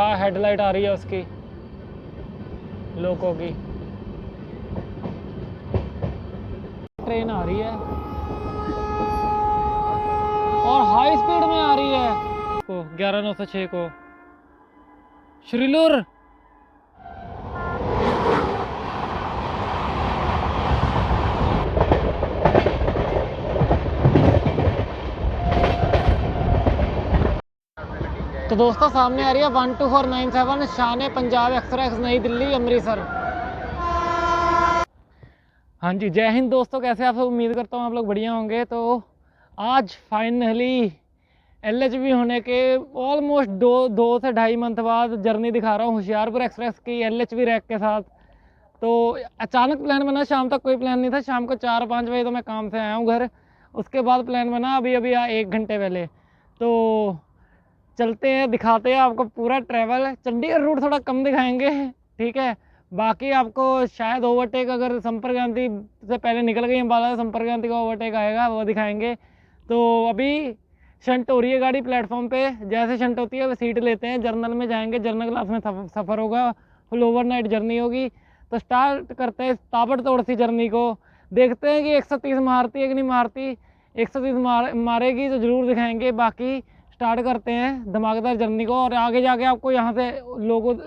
क्या हेडलाइट आ रही है उसकी, लोको की। ट्रेन आ रही है और हाई स्पीड में आ रही है। को 11906 को श्रीलुर। तो दोस्तों सामने आ रही है 12497 शान पंजाब एक्सप्रेस नई दिल्ली अमृतसर। हाँ जी, जय हिंद दोस्तों, कैसे आप सब? उम्मीद करता हूँ आप लोग बढ़िया होंगे। तो आज फाइनली LHB होने के ऑलमोस्ट दो से ढाई मंथ बाद जर्नी दिखा रहा हूँ होशियारपुर एक्सप्रेस की LHB रैक के साथ। तो अचानक प्लान बना, शाम तक कोई प्लान नहीं था। शाम को 4-5 बजे तो मैं काम से आया हूँ घर, उसके बाद प्लान बना अभी 1 घंटे पहले। तो चलते हैं, दिखाते हैं आपको पूरा ट्रैवल। चंडीगढ़ रूट थोड़ा कम दिखाएंगे, ठीक है। बाकी आपको शायद ओवरटेक, अगर संपर्क क्रांति से पहले निकल गई अम्बाला, संपर्क क्रांति का ओवरटेक आएगा, वो दिखाएंगे। तो अभी शंट हो रही है गाड़ी प्लेटफॉर्म पे। जैसे शंट होती है वो सीट लेते हैं, जर्नल में जाएंगे, जर्नल क्लास में सफ़र होगा, फुल ओवरनाइट जर्नी होगी। तो स्टार्ट करते हैं ताबड़तोड़ सी जर्नी को। देखते हैं कि 130 मारती है कि नहीं मारती। 130 मारेगी तो ज़रूर दिखाएंगे। बाकी स्टार्ट करते हैं धमाकेदार जर्नी को, और आगे जाके आपको यहाँ से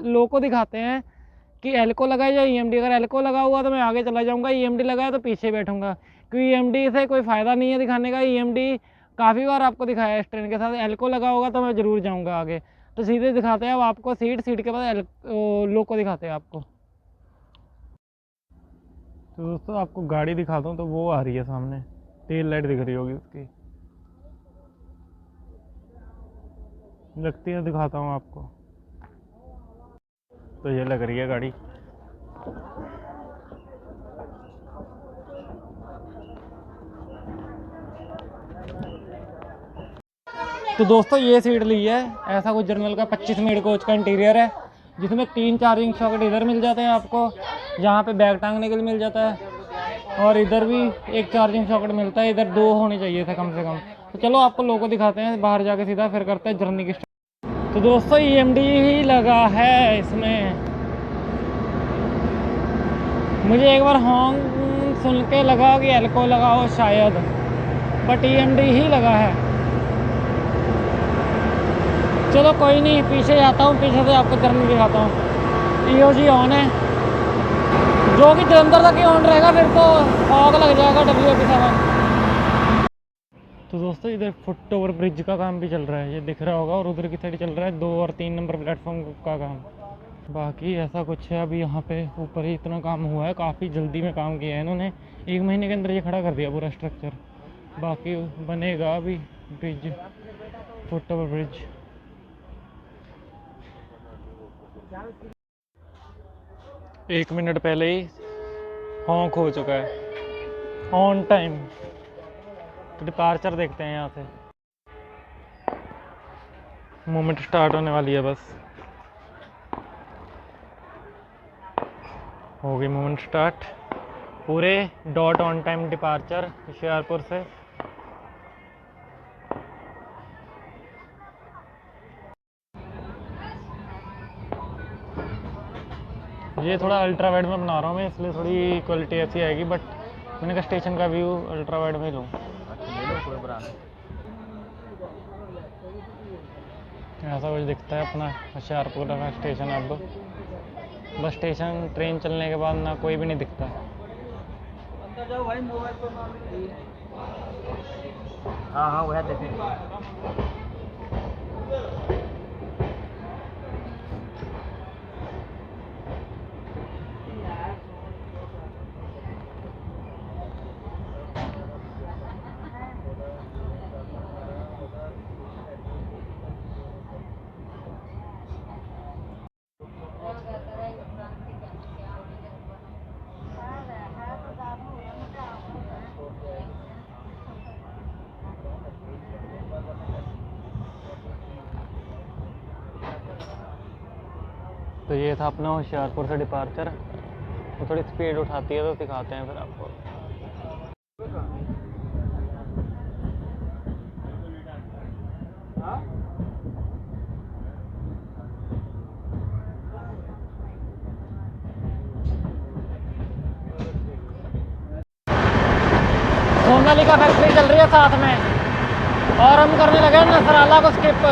लोगो दिखाते हैं कि एल्को लगा है या EMD। अगर एल्को लगा हुआ तो मैं आगे चला जाऊँगा, EMD लगा है तो पीछे बैठूंगा, क्योंकि EMD से कोई फ़ायदा नहीं है दिखाने का। EMD काफ़ी बार आपको दिखाया है इस ट्रेन के साथ। एल्को लगा होगा तो मैं ज़रूर जाऊँगा आगे। तो सीधे दिखाते हैं अब आपको सीट के बाद लोको दिखाते हैं आपको। तो दोस्तों आपको गाड़ी दिखाता हूँ। तो वो आ रही है सामने, टेल लाइट दिख रही होगी उसकी, लगती है, दिखाता हूँ आपको। तो ये लग रही है गाड़ी। तो दोस्तों ये सीट ली है, ऐसा कुछ जर्नल का 25 मिनट कोच का इंटीरियर है, जिसमें 3 चार्जिंग सॉकेट इधर मिल जाते हैं आपको, यहाँ पे बैग टांगने के लिए मिल जाता है, और इधर भी एक चार्जिंग सॉकेट मिलता है। इधर 2 होने चाहिए थे कम से कम। तो चलो आपको लोगो दिखाते हैं बाहर जाके सीधा, फिर करते हैं जर्नी की स्टार्ट। तो दोस्तों EMD ही लगा है इसमें। मुझे एक बार हॉर्न सुन के लगा कि एल्को लगा हो शायद, बट EMD ही लगा है। चलो कोई नहीं, पीछे जाता हूँ, पीछे से आपको जर्नी दिखाता हूँ। EOG ऑन है, जो कि जलंधर तक ही ऑन रहेगा, फिर तो फॉग लग जाएगा WAP7। तो दोस्तों इधर फुट ओवर ब्रिज का काम भी चल रहा है, ये दिख रहा होगा, और उधर की साइड चल रहा है 2 और 3 नंबर प्लेटफॉर्म का काम। बाकी ऐसा कुछ है, अभी यहाँ पे ऊपर ही इतना काम हुआ है, काफ़ी जल्दी में काम किया है इन्होंने। 1 महीने के अंदर ये खड़ा कर दिया पूरा स्ट्रक्चर। बाकी बनेगा अभी ब्रिज, फुट ओवर ब्रिज। एक मिनट पहले ही हॉन्क हो चुका है ऑन टाइम। तो डिपार्चर देखते हैं यहाँ से, मूवमेंट स्टार्ट होने वाली है, बस हो गई मूवमेंट स्टार्ट। पूरे dot on time departure Hoshiarpur से। ये थोड़ा अल्ट्रा वाइड में बना रहा हूँ मैं, इसलिए थोड़ी क्वालिटी ऐसी आएगी, बट मैंने कहा स्टेशन का व्यू अल्ट्रा वाइड में लूँ। ऐसा कुछ दिखता है अपना होशियारपुर का स्टेशन। अब बस स्टेशन ट्रेन चलने के बाद ना कोई भी नहीं दिखता। हाँ हाँ वह देखेंगे। तो ये था अपना होशियारपुर से डिपार्चर। तो थोड़ी स्पीड उठाती है तो दिखाते हैं फिर आपको। सोनालिका फैक्ट्री चल रही है साथ में, और हम करने लगे नसराला को स्किप।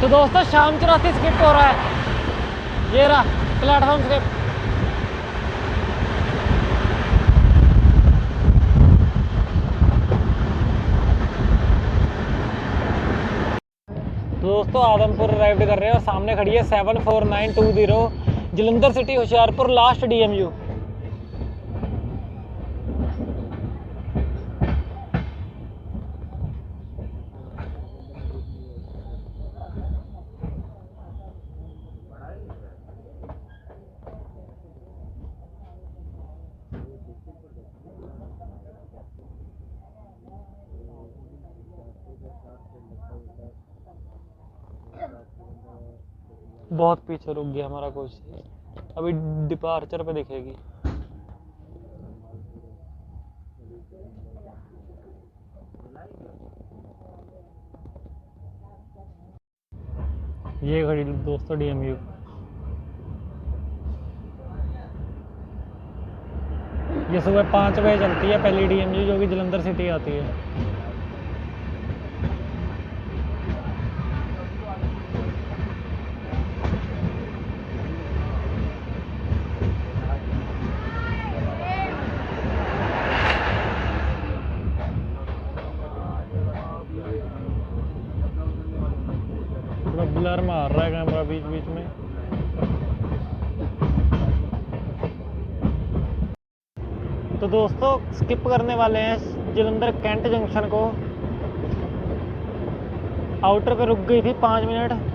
तो दोस्तों शाम 84 स्किप हो रहा है, ये रहा प्लेटफॉर्म स्किप। तो दोस्तों आदमपुर अराइव कर रहे हैं और सामने खड़ी है 74920 Jalandhar city Hoshiarpur last DMU। बहुत पीछे रुक गया हमारा कोच, अभी डिपार्चर पे दिखेगी। ये घड़ी दोस्तों DMU, ये सुबह 5 बजे चलती है पहली DMU जो कि जलंधर सिटी आती है। ब्लर मार रहा है कैमरा बीच बीच में। तो दोस्तों स्किप करने वाले हैं जलंधर कैंट जंक्शन को। आउटर पे रुक गई थी 5 मिनट।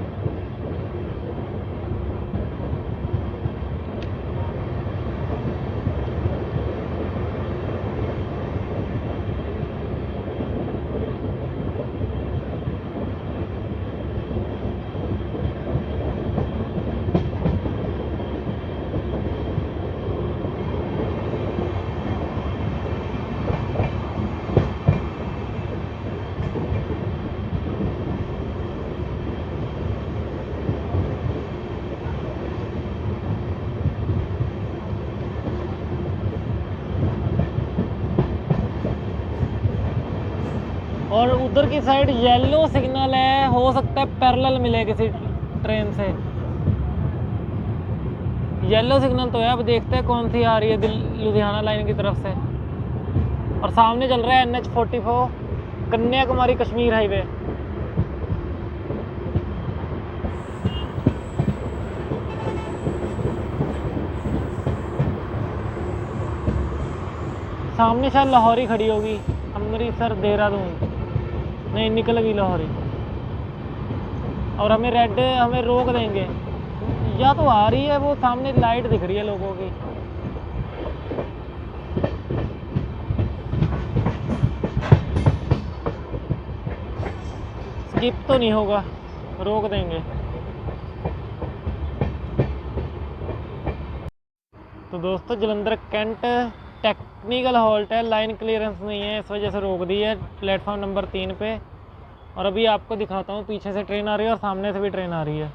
और उधर की साइड येलो सिग्नल है, हो सकता है पैरेलल मिले किसी ट्रेन से। येलो सिग्नल तो है, अब देखते हैं कौन सी आ रही है लुधियाना लाइन की तरफ से। और सामने चल रहा है NH44 कन्याकुमारी कश्मीर हाईवे। सामने शायद लाहौरी खड़ी होगी, अमृतसर देहरादून, नहीं निकल गई लाहौरी। और हमें रोक देंगे, या तो आ रही है, वो सामने लाइट दिख रही है लोगों की। स्किप तो नहीं होगा, रोक देंगे। तो दोस्तों जलंधर कैंट टेक्निकल हॉल्ट है, लाइन क्लियरेंस नहीं है, इस वजह से रोक दी है प्लेटफॉर्म नंबर 3 पे। और अभी आपको दिखाता हूँ, पीछे से ट्रेन आ रही है और सामने से भी ट्रेन आ रही है।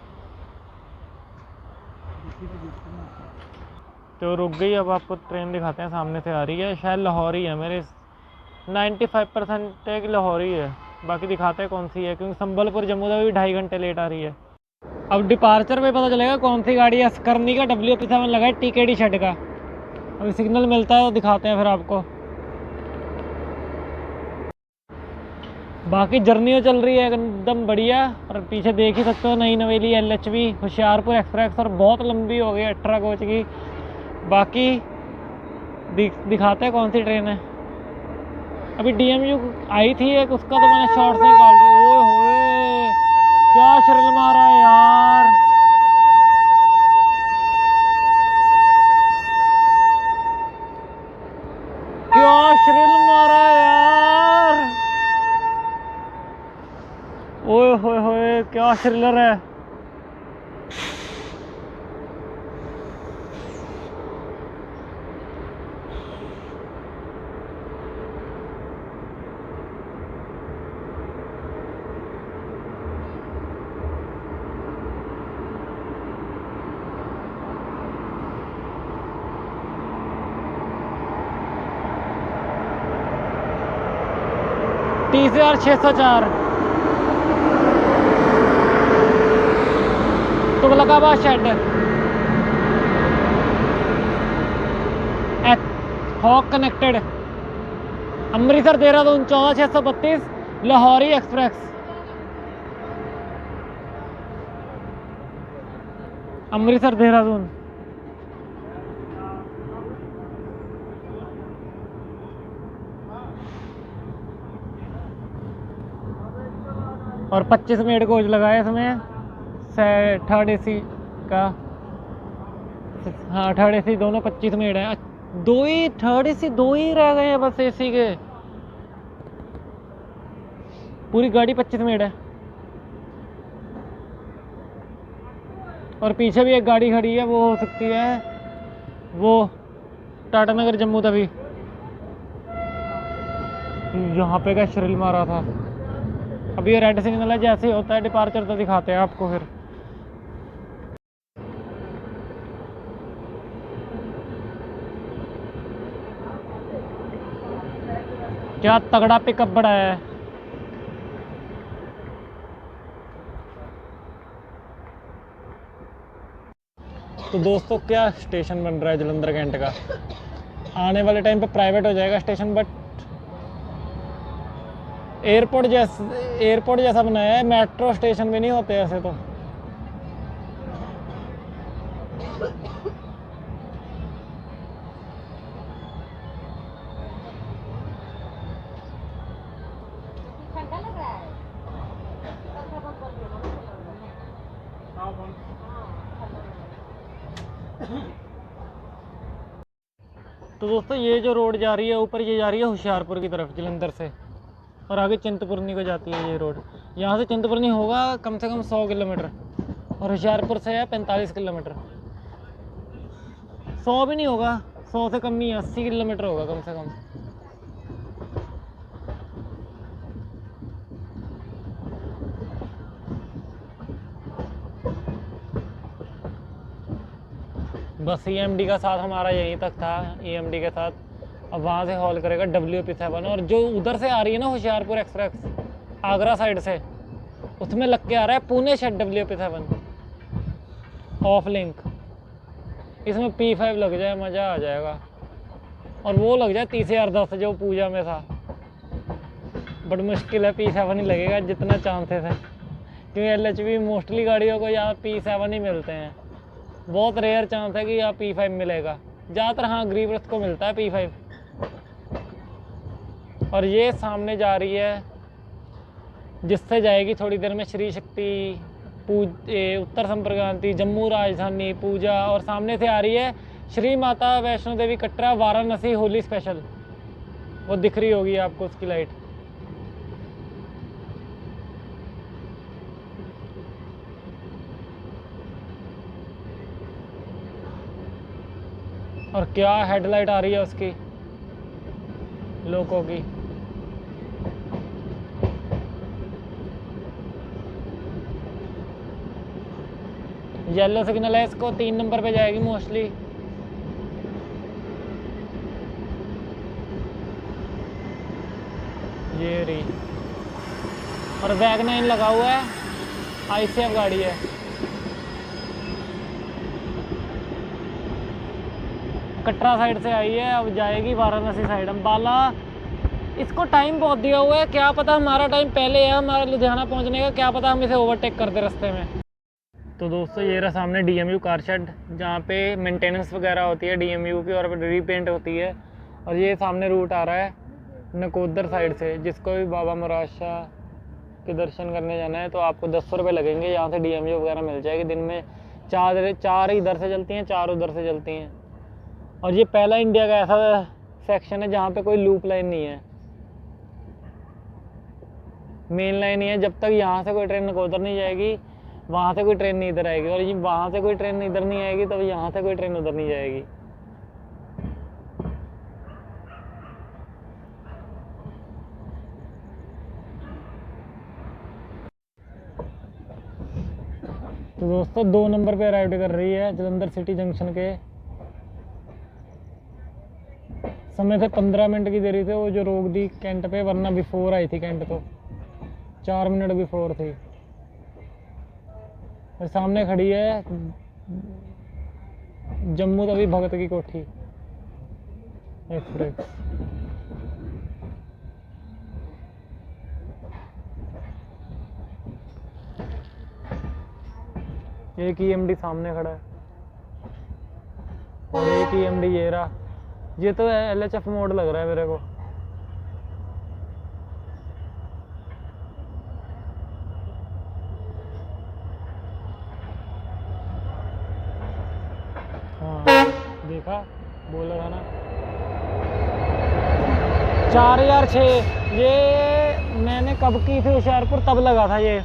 तो रुक गई। अब आपको ट्रेन दिखाते हैं, सामने से आ रही है, शायद लाहौर ही है, मेरे 95% है कि लाहौर ही है। बाकी दिखाते हैं कौन सी है, क्योंकि संबलपुर जम्मू तक भी 2.5 घंटे लेट आ रही है। अब डिपार्चर पे पता चलेगा कौन सी गाड़ी है। स्कर्नी का WP7 लगा है TKD शेड का। अभी सिग्नल मिलता है तो दिखाते हैं फिर आपको। बाकी जर्नी तो चल रही है एकदम बढ़िया। और पीछे देख ही सकते हो नई नवेली LHV होशियारपुर एक्सप्रेस, और बहुत लंबी हो गई 18 कोच की। बाकी दिखाते हैं कौन सी ट्रेन है। अभी DMU आई थी एक, उसका तो मैंने शॉर्ट से निकाल दिया। ओए होए क्या शर्ल मारा है यार। क्या शर्ल मारा है यार। ओए होए होए क्या थ्रिलर है। TCR 604 तुगलकाबाद शेड, हॉक कनेक्टेड, अमृतसर देहरादून 14632 लाहौरी एक्सप्रेस, अमृतसर देहरादून। और 25 मिनट कोच लगाए इसमें, 3rd AC का। हाँ 3rd AC दोनों 25 मिनट है। दो ही 3rd AC, दो ही रह गए हैं बस AC के। पूरी गाड़ी 25 मिनट है। और पीछे भी एक गाड़ी खड़ी है, वो हो सकती है वो टाटा नगर जम्मू तभी। यहाँ पे क्या श्रिल मारा था। अभी ये रेड सिग्नल है, जैसे ही होता है डिपार्चर तो दिखाते हैं आपको फिर। क्या तगड़ा पिकअप बड़ा है। तो दोस्तों क्या स्टेशन बन रहा है जलंधर कैंट का। आने वाले टाइम पे प्राइवेट हो जाएगा स्टेशन, बट एयरपोर्ट जैसा बनाया है। मेट्रो स्टेशन भी नहीं होते ऐसे तो। तो दोस्तों ये जो रोड जा रही है ऊपर, ये जा रही है होशियारपुर की तरफ जलंधर से, और आगे चिंतपूर्णी को जाती है ये रोड। यहाँ से चिंतपूर्णी होगा कम से कम 100 किलोमीटर, और होशियारपुर से है 45 किलोमीटर। 100 भी नहीं होगा, 100 से कम ही है, 80 किलोमीटर होगा कम से कम। बस EMD का साथ हमारा यहीं तक था, EMD के साथ। अब वहाँ से हॉल करेगा WP7, और जो उधर से आ रही है ना होशियारपुर एक्सप्रेस आगरा साइड से, उसमें लग के आ रहा है Pune shade WP7 of link. इसमें P5 लग जाए मज़ा आ जाएगा, और वो लग जाए TCR10 जो पूजा में था। बट मुश्किल है, P7 ही लगेगा जितना चांसेस है, क्योंकि LHV मोस्टली गाड़ियों को यहाँ P7 ही मिलते हैं। बहुत रेयर चांस है कि यहाँ P5 मिलेगा। ज़्यादातर हाँ गरीब को मिलता है P5। और ये सामने जा रही है, जिससे जाएगी थोड़ी देर में श्री शक्ति उत्तर संपर्क क्रांति, जम्मू राजधानी, पूजा। और सामने से आ रही है श्री माता वैष्णो देवी कटरा वाराणसी होली स्पेशल, वो दिख रही होगी आपको उसकी लाइट। और क्या हेडलाइट आ रही है उसकी, लोगों की। येलो सिग्नल है, इसको 3 नंबर पे जाएगी मोस्टली। ये रही, और वैगनाइन लगा हुआ है, ICF गाड़ी है। कटरा साइड से आई है, अब जाएगी वाराणसी साइड। अम्बाला, इसको टाइम बहुत दिया हुआ है, क्या पता हमारा टाइम पहले है हमारा लुधियाना पहुंचने का, क्या पता हम इसे ओवरटेक कर दे रास्ते में। तो दोस्तों ये रहा सामने DMU कार शेड, जहाँ पे मेंटेनेंस वगैरह होती है DMU की और रीपेंट होती है। और ये सामने रूट आ रहा है नकोदर साइड से, जिसको भी बाबा मुराद शाह के दर्शन करने जाना है तो आपको 10 रुपये लगेंगे। यहाँ से DMU वगैरह मिल जाएगी। दिन में चार इधर से चलती हैं, 4 उधर से चलती हैं। और ये पहला इंडिया का ऐसा सेक्शन है जहाँ पे कोई लूप लाइन नहीं है, मेन लाइन ही है। जब तक यहाँ से कोई ट्रेन नकोदर नहीं जाएगी, वहाँ से कोई ट्रेन नहीं इधर आएगी, और ये वहाँ से कोई ट्रेन इधर नहीं आएगी तब यहाँ से कोई ट्रेन उधर नहीं जाएगी। तो दोस्तों 2 नंबर पे अराइव कर रही है जलंधर सिटी जंक्शन के। समय से 15 मिनट की देरी से वो जो रोक दी कैंट पे, वरना बिफोर आई थी कैंट, तो 4 मिनट बिफोर थी। और सामने खड़ी है जम्मू तवी भगत की कोठी एक्सप्रेस। एक EMD सामने खड़ा है और एक EMD ये रहा। ये तो LHF मोड लग रहा है मेरे को। हाँ देखा, बोल रहा ना 4006। ये मैंने कब की थी होशियारपुर, तब लगा था ये।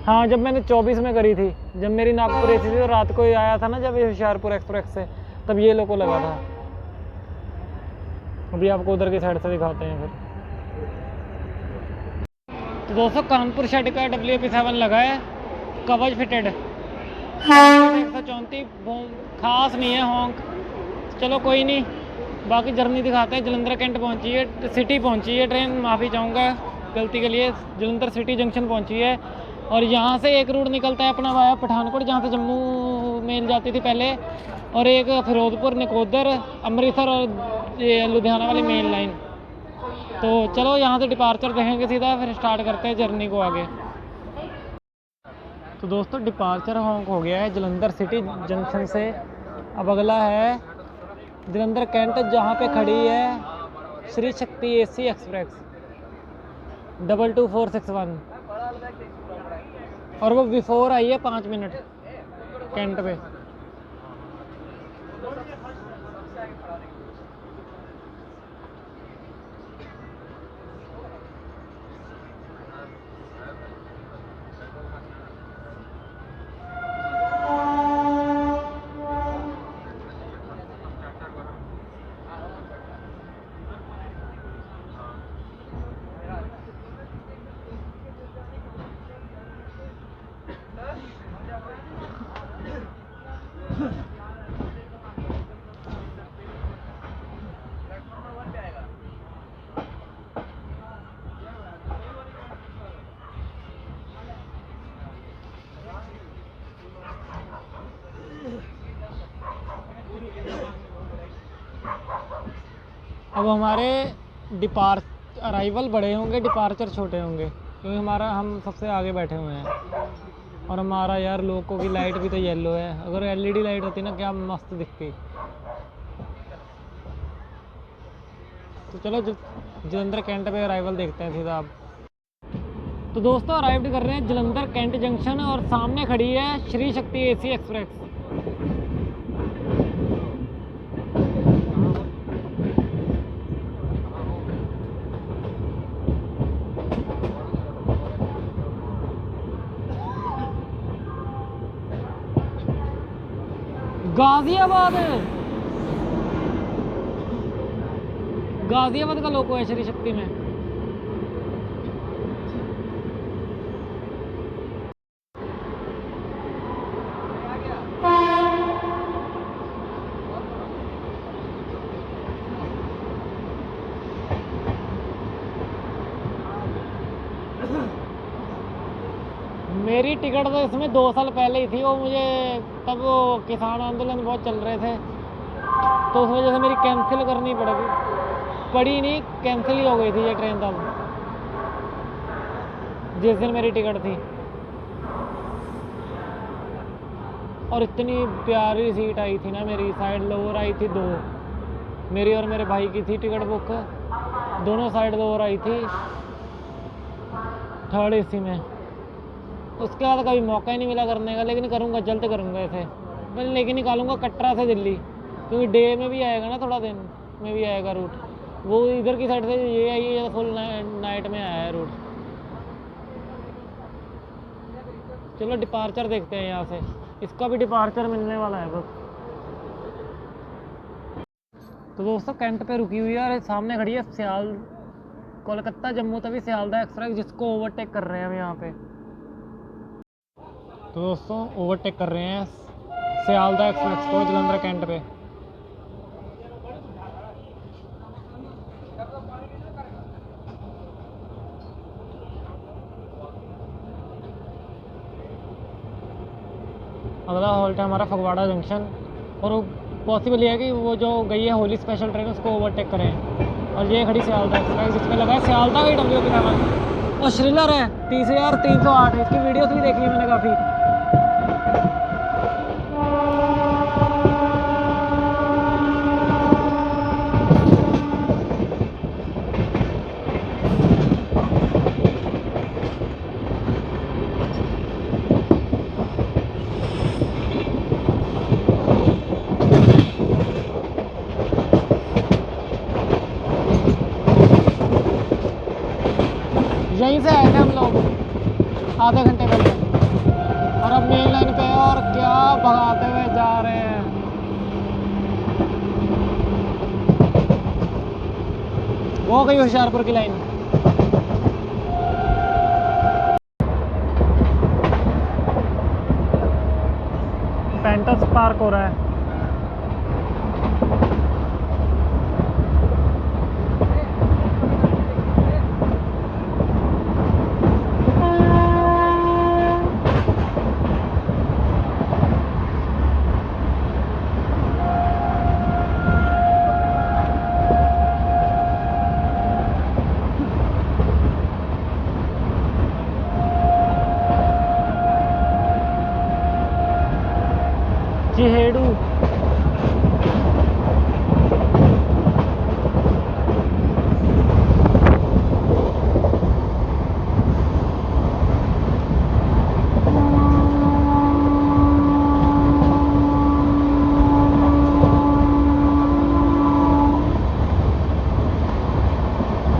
हाँ जब मैंने 24 में करी थी, जब मेरी नागपुर AC थी, तो रात को ही आया था ना जब ये होशियारपुर एक्सप्रेस से, तब ये लोगों लगा था। अभी आपको उधर की साइड से दिखाते हैं फिर। तो दोस्तों कानपुर शेड का WP7 लगा है, कवच फिटेड 134। खास नहीं है हॉन्क, चलो कोई नहीं। बाकी जर्नी दिखाते हैं। जलंधर कैंट पहुंची है, सिटी पहुंची है ट्रेन, माफ़ी चाहूँगा गलती के लिए। जलंधर सिटी जंक्शन पहुंची है और यहाँ से एक रूट निकलता है अपना वाया पठानकोट, जहाँ से जम्मू मेल जाती थी पहले, और एक फिरोजपुर, नकोदर, अमृतसर और ये लुधियाना वाली मेन लाइन। तो चलो यहाँ से डिपार्चर देखेंगे सीधा, फिर स्टार्ट करते हैं जर्नी को आगे। तो दोस्तों डिपार्चर हॉन्क हो गया है जलंधर सिटी जंक्शन से। अब अगला है जलंधर कैंट, जहाँ पे खड़ी है श्री शक्ति AC एक्सप्रेस 22461, और वो बिफोर आई है 5 मिनट कैंट पे। अब हमारे अराइवल बड़े होंगे, डिपार्चर छोटे होंगे, क्योंकि हम सबसे आगे बैठे हुए हैं। और हमारा यार लोगों की लाइट भी तो येलो है, अगर LED लाइट होती ना क्या मस्त दिखती। तो चलो जलंधर कैंट पे अराइवल देखते हैं सीधा। अब तो दोस्तों अराइव कर रहे हैं जलंधर कैंट जंक्शन, और सामने खड़ी है श्री शक्ति AC एक्सप्रेस। गाजियाबाद का लोगो है श्री शक्ति में। मेरी टिकट तो इसमें 2 साल पहले ही थी, वो मुझे तब वो किसान आंदोलन बहुत चल रहे थे, तो उस वजह से मेरी कैंसिल करनी पड़ी नहीं, कैंसिल ही हो गई थी ये ट्रेन तब, जिस दिन मेरी टिकट थी। और इतनी प्यारी सीट आई थी ना, मेरी साइड लोअर आई थी 2, मेरी और मेरे भाई की थी टिकट बुक, दोनों साइड लोअर आई थी 3rd AC में। उसके बाद कभी मौका ही नहीं मिला करने का, लेकिन करूँगा, जल्द करूँगा ऐसे। मैं लेके निकालूंगा कटरा से दिल्ली, क्योंकि डे में भी आएगा ना, थोड़ा दिन में भी आएगा रूट, वो इधर की साइड से ये आई है, फुल नाइट में आया है रूट। चलो डिपार्चर देखते हैं यहाँ से, इसका भी डिपार्चर मिलने वाला है बस। तो दोस्तों कैंट पे रुकी हुई है और सामने खड़ी है सियाल, कोलकाता जम्मू तवी सियालदा एक्सप्रेस, जिसको ओवरटेक कर रहे हैं हम यहाँ पे। तो दोस्तों ओवरटेक कर रहे हैं सियालदा एक्सप्रेस को जलंधर कैंट पे। अगला हॉल्ट है हमारा फगवाड़ा जंक्शन, और पॉसिबल ये है कि वो जो गई है होली स्पेशल ट्रेन उसको ओवरटेक करें। और ये खड़ी सियालदा एक्सप्रेस, जिसमें लगा है सियालदा का WP7 और श्रीलर है 30,308, इसकी वीडियोस भी देखी है मैंने काफ़ी। यहीं से आए थे हम लोग आधे घंटे पहले, और अब मेन लाइन पे, और क्या भगाते हुए जा रहे हैं। वो गई होशियारपुर की लाइन। पेंटस पार्क हो रहा है। चिहेड़ू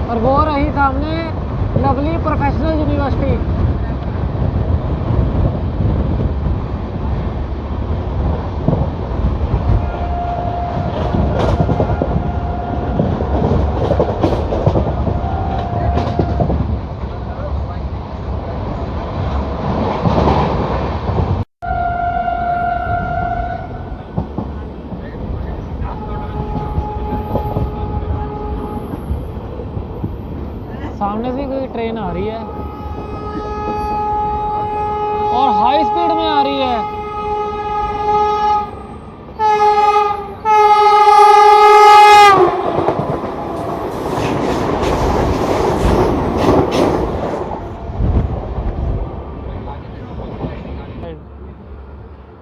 और वो रही सामने लवली प्रोफेशनल यूनिवर्सिटी। सामने से कोई ट्रेन आ रही है और हाई स्पीड में आ रही है।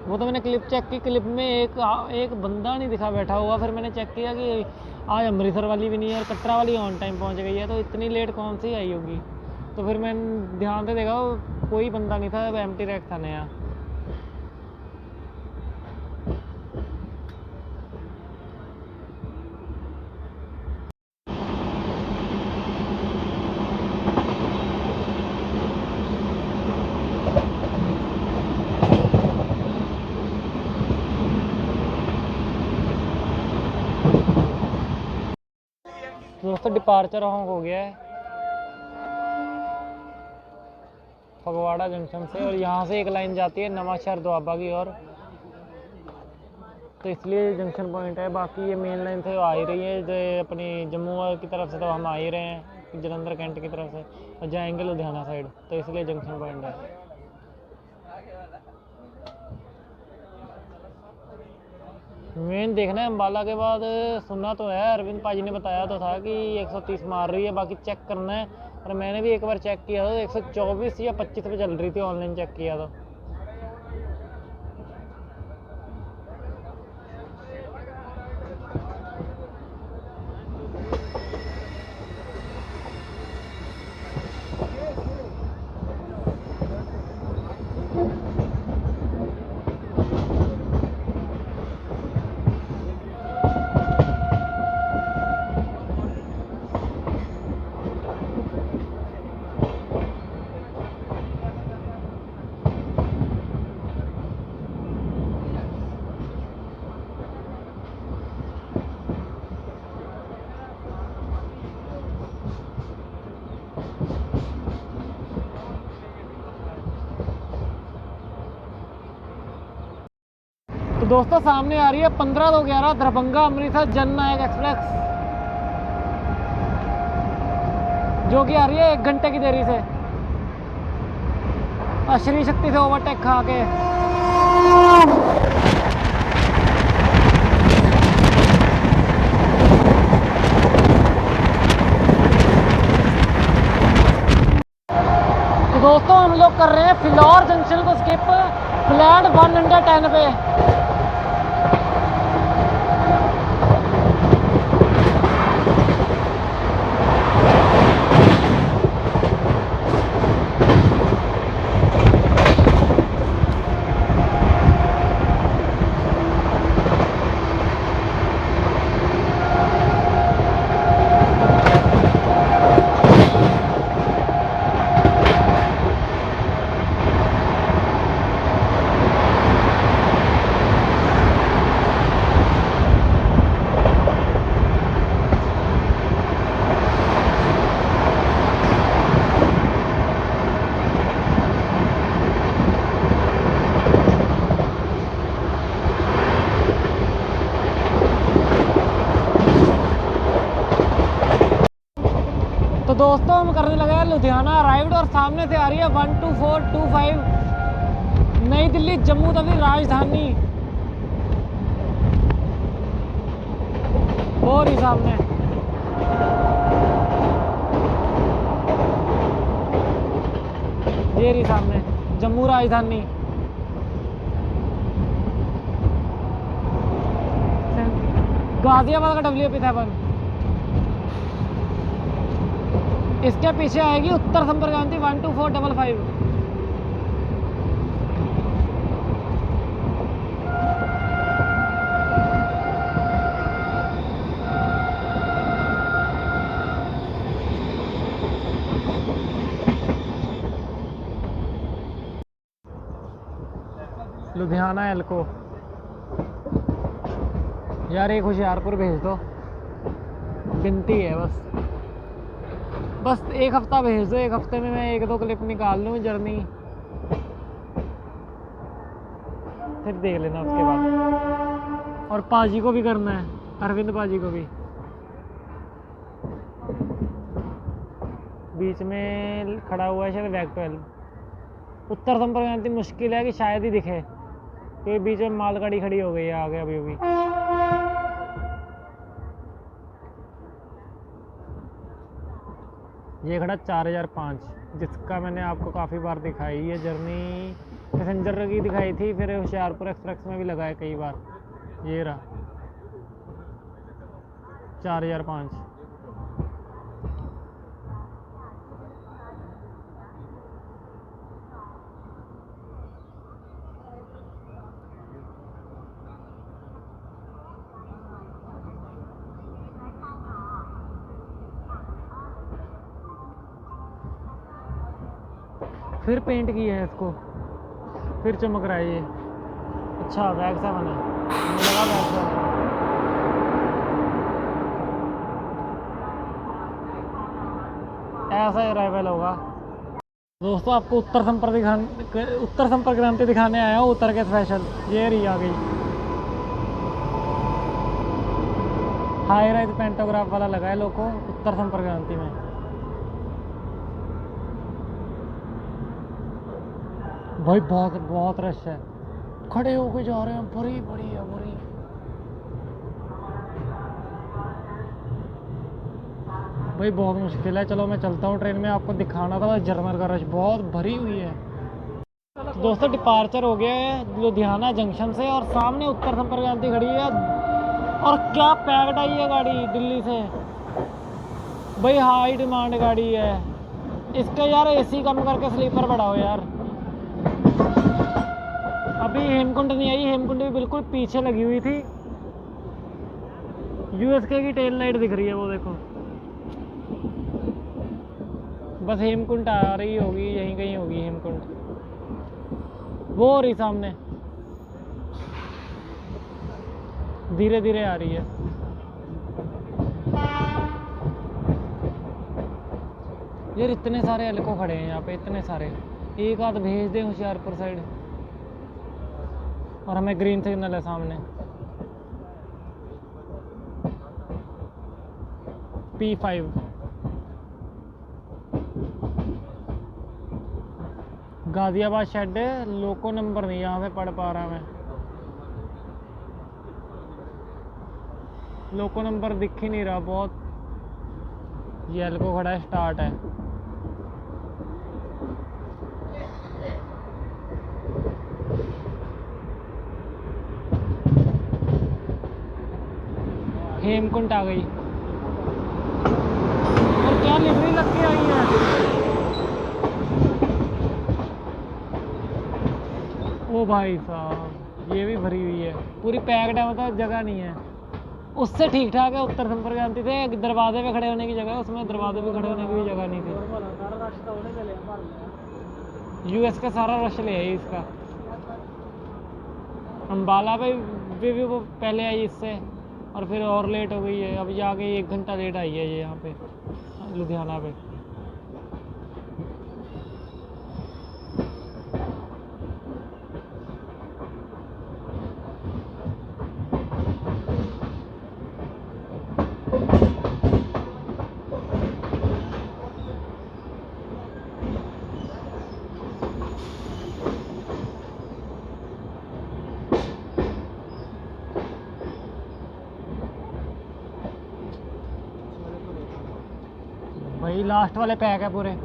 वो तो मैंने क्लिप चेक की, क्लिप में एक बंदा नहीं दिखा बैठा हुआ। फिर मैंने चेक किया कि आज अमृतसर वाली भी नहीं है और कटरा वाली ऑन टाइम पहुंच गई है, तो इतनी लेट कौन सी आई होगी। तो फिर मैंने ध्यान से देखा, कोई बंदा नहीं था, एम्प्टी रैक था नया। दोस्तों डिपार्चर हो गया है फगवाड़ा जंक्शन से, और यहाँ से एक लाइन जाती है नवांशहर दोआबा की ओर, तो इसलिए जंक्शन पॉइंट है। बाकी ये मेन लाइन से आ ही रही है, जो अपनी जम्मू की तरफ से तो हम आ ही रहे हैं, जलंधर कैंट की तरफ से, और जाएंगे लुधियाना साइड, तो इसलिए जंक्शन पॉइंट है। मेन देखना है अम्बाला के बाद। सुनना तो है, अरविंद पाजी ने बताया तो था कि 130 मार रही है, बाकी चेक करना है। और मैंने भी एक बार चेक किया था, 124 या 25 पे चल रही थी, ऑनलाइन चेक किया था। तो दोस्तों सामने आ रही है 15/2/11 दरभंगा अमृतसर जननायक एक्सप्रेस, जो कि आ रही है 1 घंटे की देरी से, और श्री शक्ति से ओवरटेक खा के। तो दोस्तों हम लोग कर रहे हैं फिलौर जंक्शन को स्किप, फ्लैट 110 पे। तो दोस्तों हम करने लगे हैं लुधियाना अराइव्ड, और सामने से आ रही है 12425 नई दिल्ली जम्मू तवी राजधानी, और ही सामने। ये रही सामने जम्मू राजधानी। गाजियाबाद का WP7। इसके पीछे आएगी उत्तर संपर्क क्रांति 12455। लुधियाना एल्को। यार एक होशियारपुर भेज दो, विनती है बस 1 हफ्ता भेज दो। 1 हफ्ते में मैं 1-2 क्लिप निकाल लूँ जर्नी, फिर देख लेना उसके बाद। और पाजी को भी करना है, अरविंद पाजी को भी। बीच में खड़ा हुआ है शायद वैक 12। उत्तर संपर्क क्रांति मुश्किल है कि शायद ही दिखे, क्योंकि बीच में मालगाड़ी खड़ी हो गई है आगे अभी। ये खड़ा 4005, जिसका मैंने आपको काफ़ी बार दिखाई है जर्नी। पैसेंजर की दिखाई थी, फिर होशियारपुर एक्सप्रेस में भी लगाया कई बार। ये रहा 4005। फिर पेंट किया है इसको, फिर चमक रहा है ये। अच्छा वैग 7 है, मुझे लगा वैग 7 ऐसा अराइवल होगा। दोस्तों आपको उत्तर संपर्क क्रांति दिखाने आया हूँ, उत्तर के स्पेशल। ये रही आ गई, हाई राइज पेंटोग्राफ वाला लगा है लोगों उत्तर संपर्क क्रांति में। भाई बहुत रश है, खड़े होके जा रहे हैं, बड़ी है बड़ी। भाई बहुत मुश्किल है। चलो मैं चलता हूँ ट्रेन में, आपको दिखाना था जर्नल का रश बहुत भरी हुई है। तो दोस्तों डिपार्चर हो गया है लुधियाना जंक्शन से और सामने उत्तर संपर्क क्रांति खड़ी है और क्या पैक्ड आई है गाड़ी दिल्ली से। भाई हाई डिमांड गाड़ी है। इसका यार एसी कम करके स्लीपर बढ़ाओ यार। अभी हेमकुंड नहीं आई, हेमकुंड भी बिल्कुल पीछे लगी हुई थी। यूएसके की टेल लाइट दिख रही है वो देखो। बस हेमकुंड आ रही होगी, यहीं कहीं होगी हेमकुंड, वो हो रही सामने, धीरे धीरे आ रही है। यार इतने सारे एल्को खड़े हैं यहाँ पे, इतने सारे। एक आध भेज दें होशियारपुर साइड। और हमें ग्रीन सिग्नल है सामने। P5 गाजियाबाद शेड, लोको नंबर नहीं यहाँ से पढ़ पा रहा मैं। लोको नंबर दिख ही नहीं रहा बहुत। ये एल्को खड़ा है, स्टार्ट है। हेमकुंड आ गई और क्या लिवरी लग के आई है। ओ भाई साहब ये भी भरी हुई है, पूरी पैक्ड है, मतलब जगह नहीं है। उससे ठीक ठाक है, उत्तर संपर्क क्रांति थे दरवाजे पे खड़े होने की जगह, उसमें दरवाजे पे खड़े होने की भी जगह नहीं थी। यूएस का सारा रश ले आई इसका। अम्बाला पे भी वो पहले आई इससे और फिर और लेट हो गई है। अब जाके 1 घंटा लेट आई है ये यहाँ पे लुधियाना पे। भाई लास्ट वाले पैक है पूरे। तो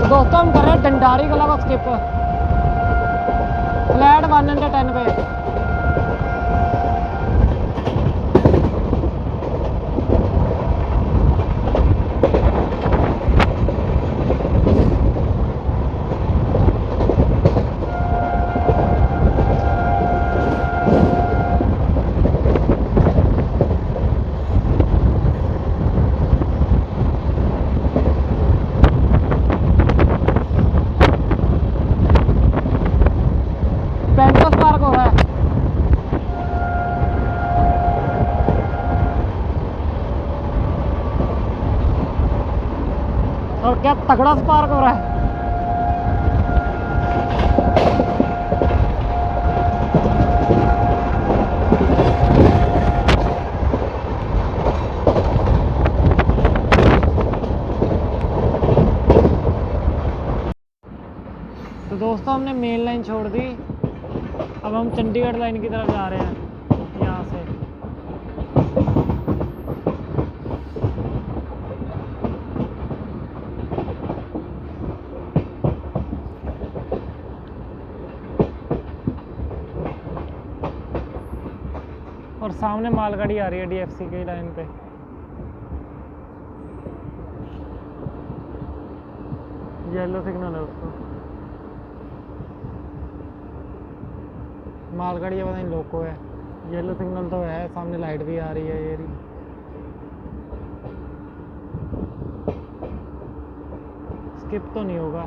दोस्तों हम कर रहे हैं डंडारी कला का स्किप, फ्लैट 110 पे। पेंटस पार्क हो रहा है और क्या तगड़ा स्पार्क हो रहा है। तो दोस्तों हमने मेन लाइन छोड़ दी, अब हम चंडीगढ़ लाइन की तरफ जा रहे हैं यहाँ से। और सामने मालगाड़ी आ रही है डीएफसी की लाइन पे। येलो सिग्नल है उसको, मालगाड़ी है पता नहीं लोको है। येलो सिग्नल तो है, सामने लाइट भी आ रही है ये रही। स्किप तो नहीं होगा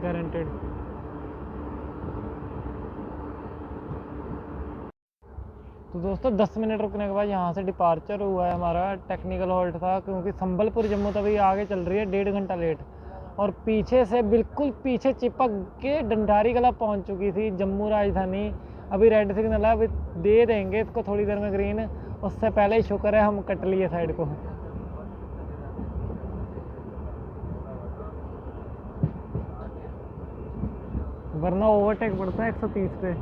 गारंटेड। तो दोस्तों 10 मिनट रुकने के बाद यहाँ से डिपार्चर हुआ है हमारा। टेक्निकल हॉल्ट था क्योंकि संबलपुर जम्मू तभी आगे चल रही है 1.5 घंटा लेट। और पीछे से बिल्कुल पीछे चिपक के डंडारी कला पहुँच चुकी थी जम्मू राजधानी। अभी रेड सिग्नल है, अभी दे देंगे इसको थोड़ी देर में ग्रीन। उससे पहले ही शुक्र है हम कट लिए साइड को। वरना ओवरटेक पड़ता है 130 पे।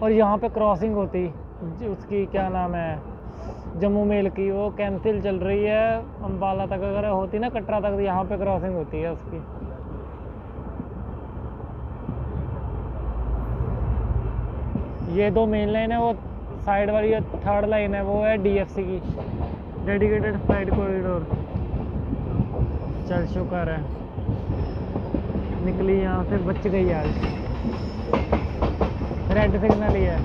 और यहाँ पे क्रॉसिंग होती उसकी क्या नाम है जम्मू मेल की, वो कैंसिल चल रही है। अम्बाला तक अगर होती ना कटरा तक, तो यहाँ पे क्रॉसिंग होती है उसकी। ये दो मेन लाइन है, वो साइड वाली जो थर्ड लाइन है वो है डीएफसी की, डेडिकेटेड फ्लाइट कॉरिडोर। चल शुक्र है निकली यहाँ से, बच गई आज। रेड सिग्नल ही है,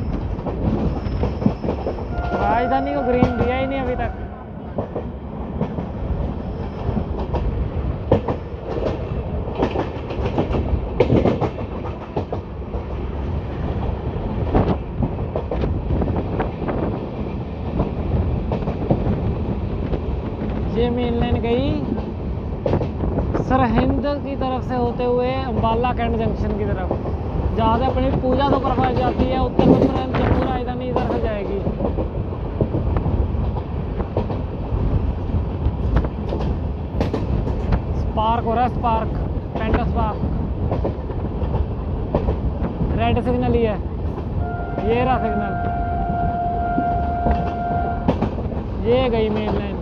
राजधानी को ग्रीन दिया ही नहीं अभी तक। ये मेन लाइन गई सरहिंद की तरफ से होते हुए अम्बाला कैंट जंक्शन की तरफ, जहाँ से अपनी पूजा सुपरफास्ट जाती है। उत्तर उत्तराखंड जम्मू राजधानी इधर से जाएगी। स्पार्क हो रहा है, स्पार्क, पेंटा स्पार्क। रेड सिग्नल ही है, ये रहा सिग्नल, ये गई मेन लाइन।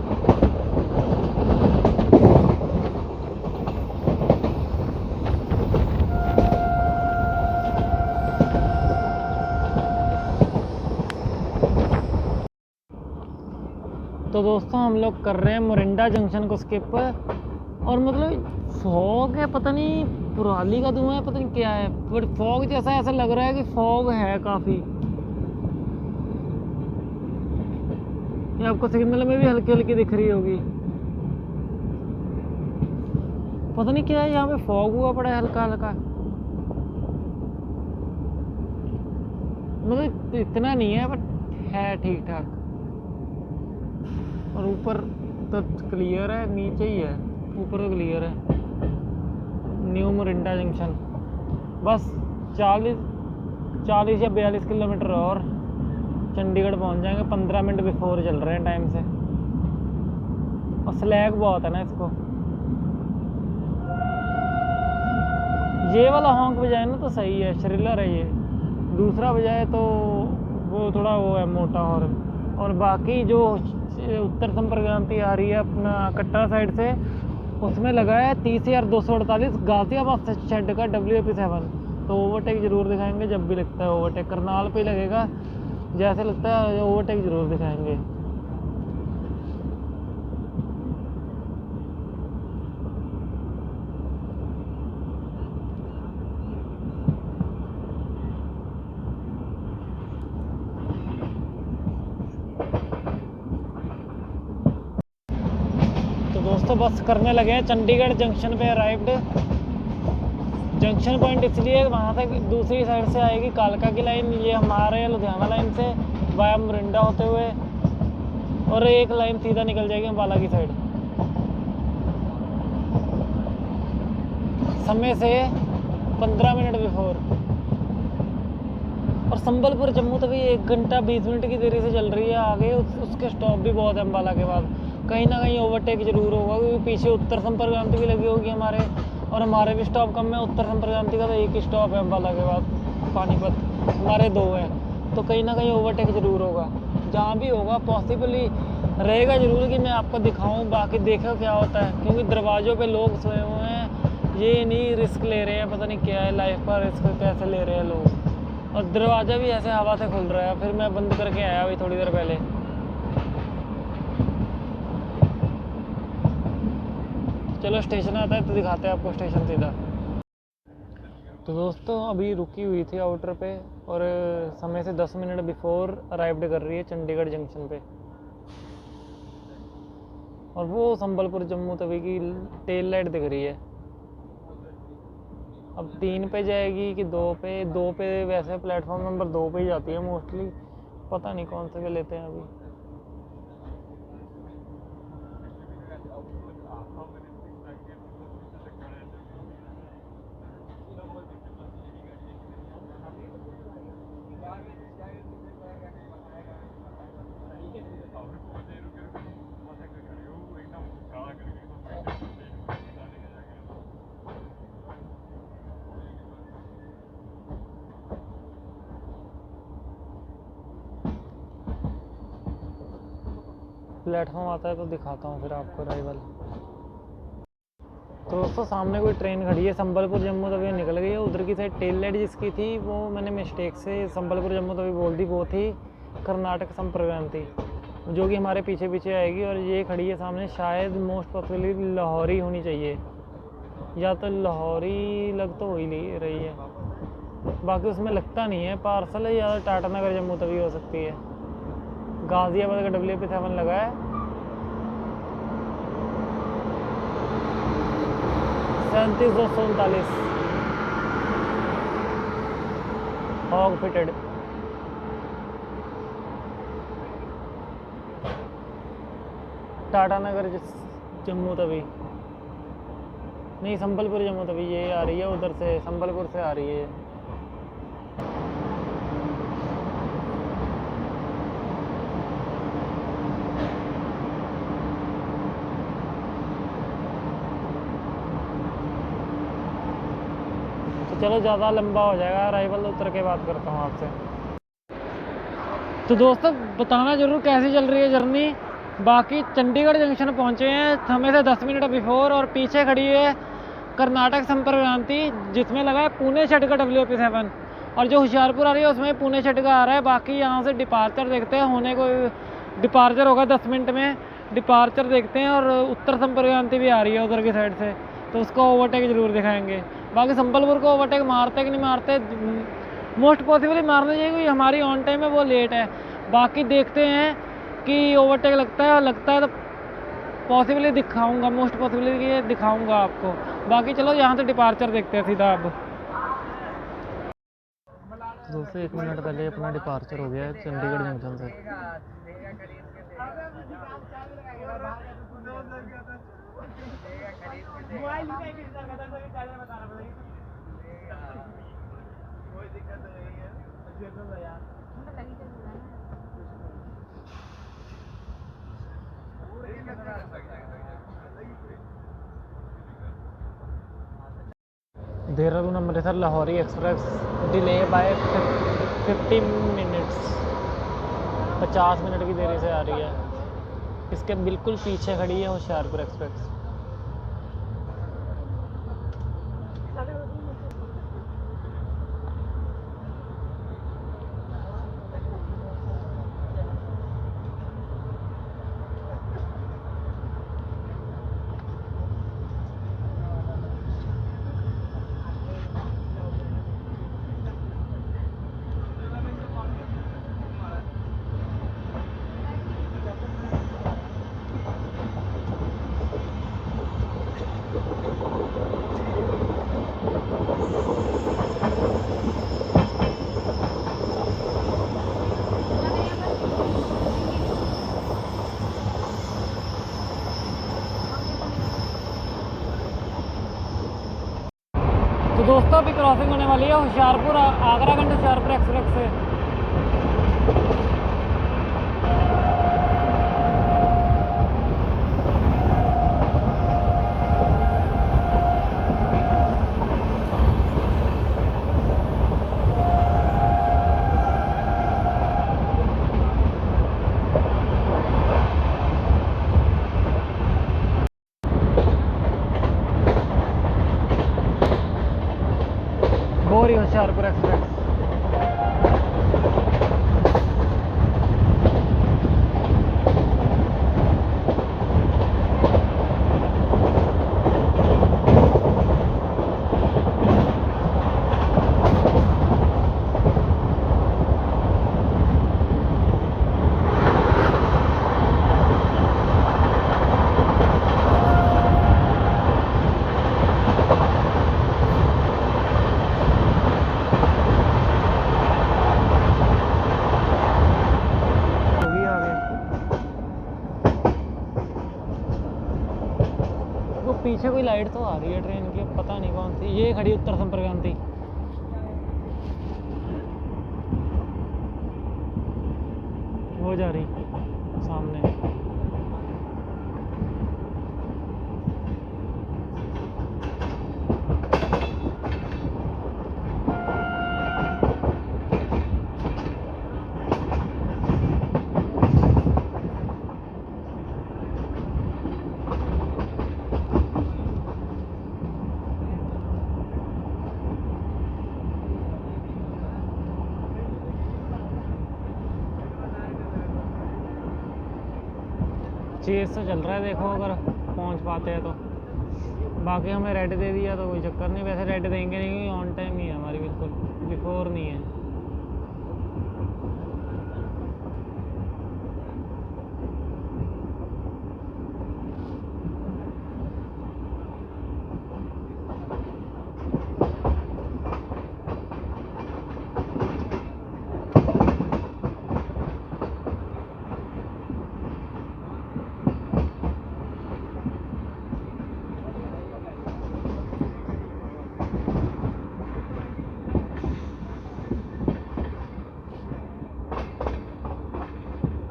तो दोस्तों हम लोग कर रहे हैं मोरिंडा जंक्शन को स्किप, और मतलब फॉग है, पता नहीं पुराली का धुआं है, पता नहीं क्या है, बट फॉग जैसा ऐसा लग रहा है कि फॉग है काफ़ी। ये आपको सिग्नल में भी हल्की हल्की दिख रही होगी, पता नहीं क्या है, यहाँ पे फॉग हुआ पड़ा है हल्का हल्का। मतलब इतना नहीं है बट है ठीक ठाक। और ऊपर तो क्लियर है, नीचे ही है, ऊपर तो क्लियर है। न्यू मोरिंडा जंक्शन, बस 40 या 42 किलोमीटर और चंडीगढ़ पहुंच जाएंगे। 15 मिनट बिफोर चल रहे हैं टाइम से, और स्लैग बहुत है ना इसको। ये वाला हॉन्क बजाए ना तो सही है, श्रिलर है ये। दूसरा बजाए तो वो थोड़ा वो है, मोटा हॉर्न। और बाकी जो उत्तर संपर्क क्रांति आ रही है अपना कटरा साइड से, उसमें लगा है 30,248 गाजियाबाद शेड का WAP7। तो ओवरटेक जरूर दिखाएंगे जब भी लगता है ओवरटेक। करनाल पे लगेगा, जैसे लगता है ओवरटेक जरूर दिखाएंगे। दोस्तों बस करने लगे हैं चंडीगढ़ जंक्शन पे अराइव्ड। जंक्शन पॉइंट इसलिए वहाँ से दूसरी साइड से आएगी कालका की लाइन, ये हमारे लुधियाना लाइन से वाया मोरिंडा होते हुए, और एक लाइन सीधा निकल जाएगी अम्बाला की साइड। समय से 15 मिनट बिफोर। और संबलपुर जम्मू तक 1 घंटा 20 मिनट की देरी से चल रही है। आगे उसके स्टॉप भी बहुत है अम्बाला के बाद, कहीं ना कहीं ओवरटेक जरूर होगा, क्योंकि पीछे उत्तर संपर्क क्रांति भी लगी होगी हमारे, और हमारे भी स्टॉप कम है। उत्तर संपर्क क्रांति का तो एक ही स्टॉप है अम्बाला के बाद, पानीपत, हमारे 2 हैं। तो कहीं ना कहीं ओवरटेक जरूर होगा, जहाँ भी होगा पॉसिबली रहेगा जरूर कि मैं आपको दिखाऊँ। बाकी देखो क्या होता है, क्योंकि दरवाज़ों पर लोग सोए हुए हैं, ये नहीं रिस्क ले रहे हैं, पता नहीं क्या है, लाइफ का रिस्क कैसे ले रहे हैं लोग। और दरवाज़ा भी ऐसे हवा से खुल रहा है, फिर मैं बंद करके आया अभी थोड़ी देर पहले। चलो स्टेशन आता है तो दिखाते हैं आपको स्टेशन सीधा। तो दोस्तों अभी रुकी हुई थी आउटर पे, और समय से 10 मिनट बिफोर अराइव्ड कर रही है चंडीगढ़ जंक्शन पे। और वो संबलपुर जम्मू तवी की टेल लाइट दिख रही है। अब 3 पे जाएगी कि 2 पे? 2 पे वैसे प्लेटफॉर्म नंबर 2 पे ही जाती है मोस्टली, पता नहीं कौन से पे लेते हैं अभी। प्लेटफॉर्म आता है तो दिखाता हूँ फिर आपको अराइवल। तो दोस्तों सामने कोई ट्रेन खड़ी है, संबलपुर जम्मू तवी निकल गई है। उधर की साइड टेल लाइट जिसकी थी वो मैंने मिस्टेक से संबलपुर जम्मू तवी बोल दी, वो थी कर्नाटक संपर्क क्रांति, जो कि हमारे पीछे पीछे आएगी। और ये खड़ी है सामने, शायद मोस्ट पॉसिबली लाहौरी होनी चाहिए, या तो लाहौरी लग तो हो ही रही है, बाकी उसमें लगता नहीं है पार्सल है, या टाटा नगर जम्मू तवी हो सकती है। गाज़ियाबाद का WP7 लगा है, 3739 हॉग फिटेड। टाटा नगर जम्मू तवी नहीं, संबलपुर जम्मू तवी ये आ रही है, उधर से संबलपुर से आ रही है। तो चलो ज़्यादा लंबा हो जाएगा, अराइवल उतर के बात करता हूँ आपसे। तो दोस्तों बताना ज़रूर कैसी चल रही है जर्नी। बाकी चंडीगढ़ जंक्शन पहुँचे हैं समय से 10 मिनट बिफोर, और पीछे खड़ी है कर्नाटक संपर्क क्रांति, जिसमें लगा है पुणे छठ का WP7, और जो होशियारपुर आ रही है उसमें पुणे छठ का आ रहा है। बाकी यहाँ से डिपार्चर देखते हैं, होने को डिपार्चर होगा 10 मिनट में, डिपार्चर देखते हैं। और उत्तर संपर्क क्रांति भी आ रही है उधर की साइड से, तो उसको ओवरटेक जरूर दिखाएंगे। बाकी संबलपुर को ओवरटेक मारते कि नहीं मारते, मोस्ट पॉसिबली मारना चाहिए क्योंकि हमारी ऑन टाइम है, वो लेट है। बाकी देखते हैं कि ओवरटेक लगता है तो पॉसिबली दिखाऊंगा, मोस्ट पॉसिबली ये दिखाऊंगा आपको। बाकी चलो यहाँ से डिपार्चर देखते हैं सीधा अब। दोस्तों 1 मिनट पहले अपना डिपार्चर हो गया है चंडीगढ़ जंक्शन से। Dehradun Amritsar Lahori express delay by 50 minutes, 50 minute की देरी से आ रही है। इसके बिल्कुल पीछे खड़ी है होशियारपुर एक्सप्रेस। तो दोस्तों अभी क्रॉसिंग होने वाली है होशियारपुर आगरागंज होशियारपुर एक्सप्रेस से। बोरी होशियारपुर एक्सप्रेस। पीछे कोई लाइट तो आ रही है ट्रेन की, पता नहीं कौन सी। ये खड़ी उत्तर संपर्क क्रांति, वो जा रही सामने। चेस से चल रहा है, देखो अगर पहुंच पाते हैं तो। बाकी हमें रेड दे दिया तो कोई चक्कर नहीं, वैसे रेड देंगे नहीं क्योंकि ऑन टाइम ही है हमारी, बिल्कुल बिफोर नहीं है।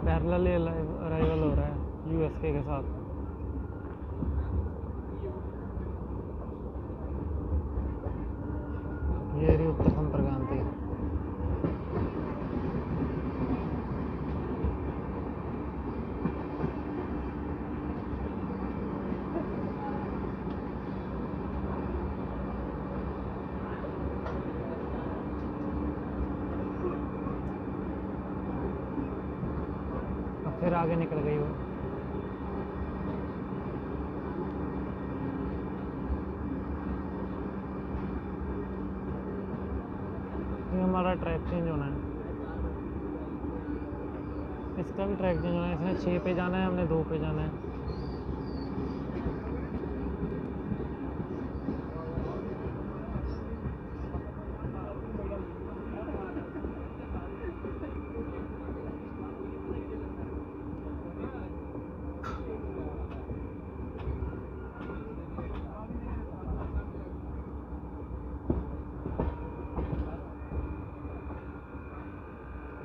पैरेलल अराइवल हो रहा है यूएसके के साथ। ये रही उत्तर संप्रगांति। फिर आगे निकल गई वो। ये हमारा ट्रैक चेंज होना है, इसका भी ट्रैक चेंज होना है। इसने 6 पे जाना है, हमने 2 पे जाना है।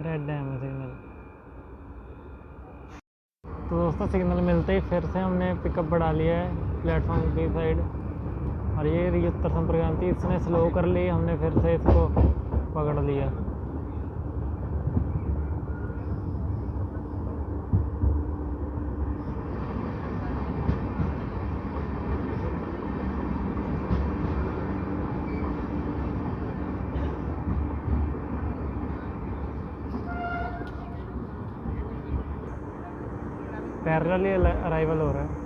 रेड डैम है सिग्नल। तो दोस्तों सिग्नल मिलते ही फिर से हमने पिकअप बढ़ा लिया है प्लेटफॉर्म की साइड। और ये रही उत्तर संप्रगांति, इसने स्लो कर ली, हमने फिर से इसको पकड़ लिया। पैरेलल अराइवल हो रहा है।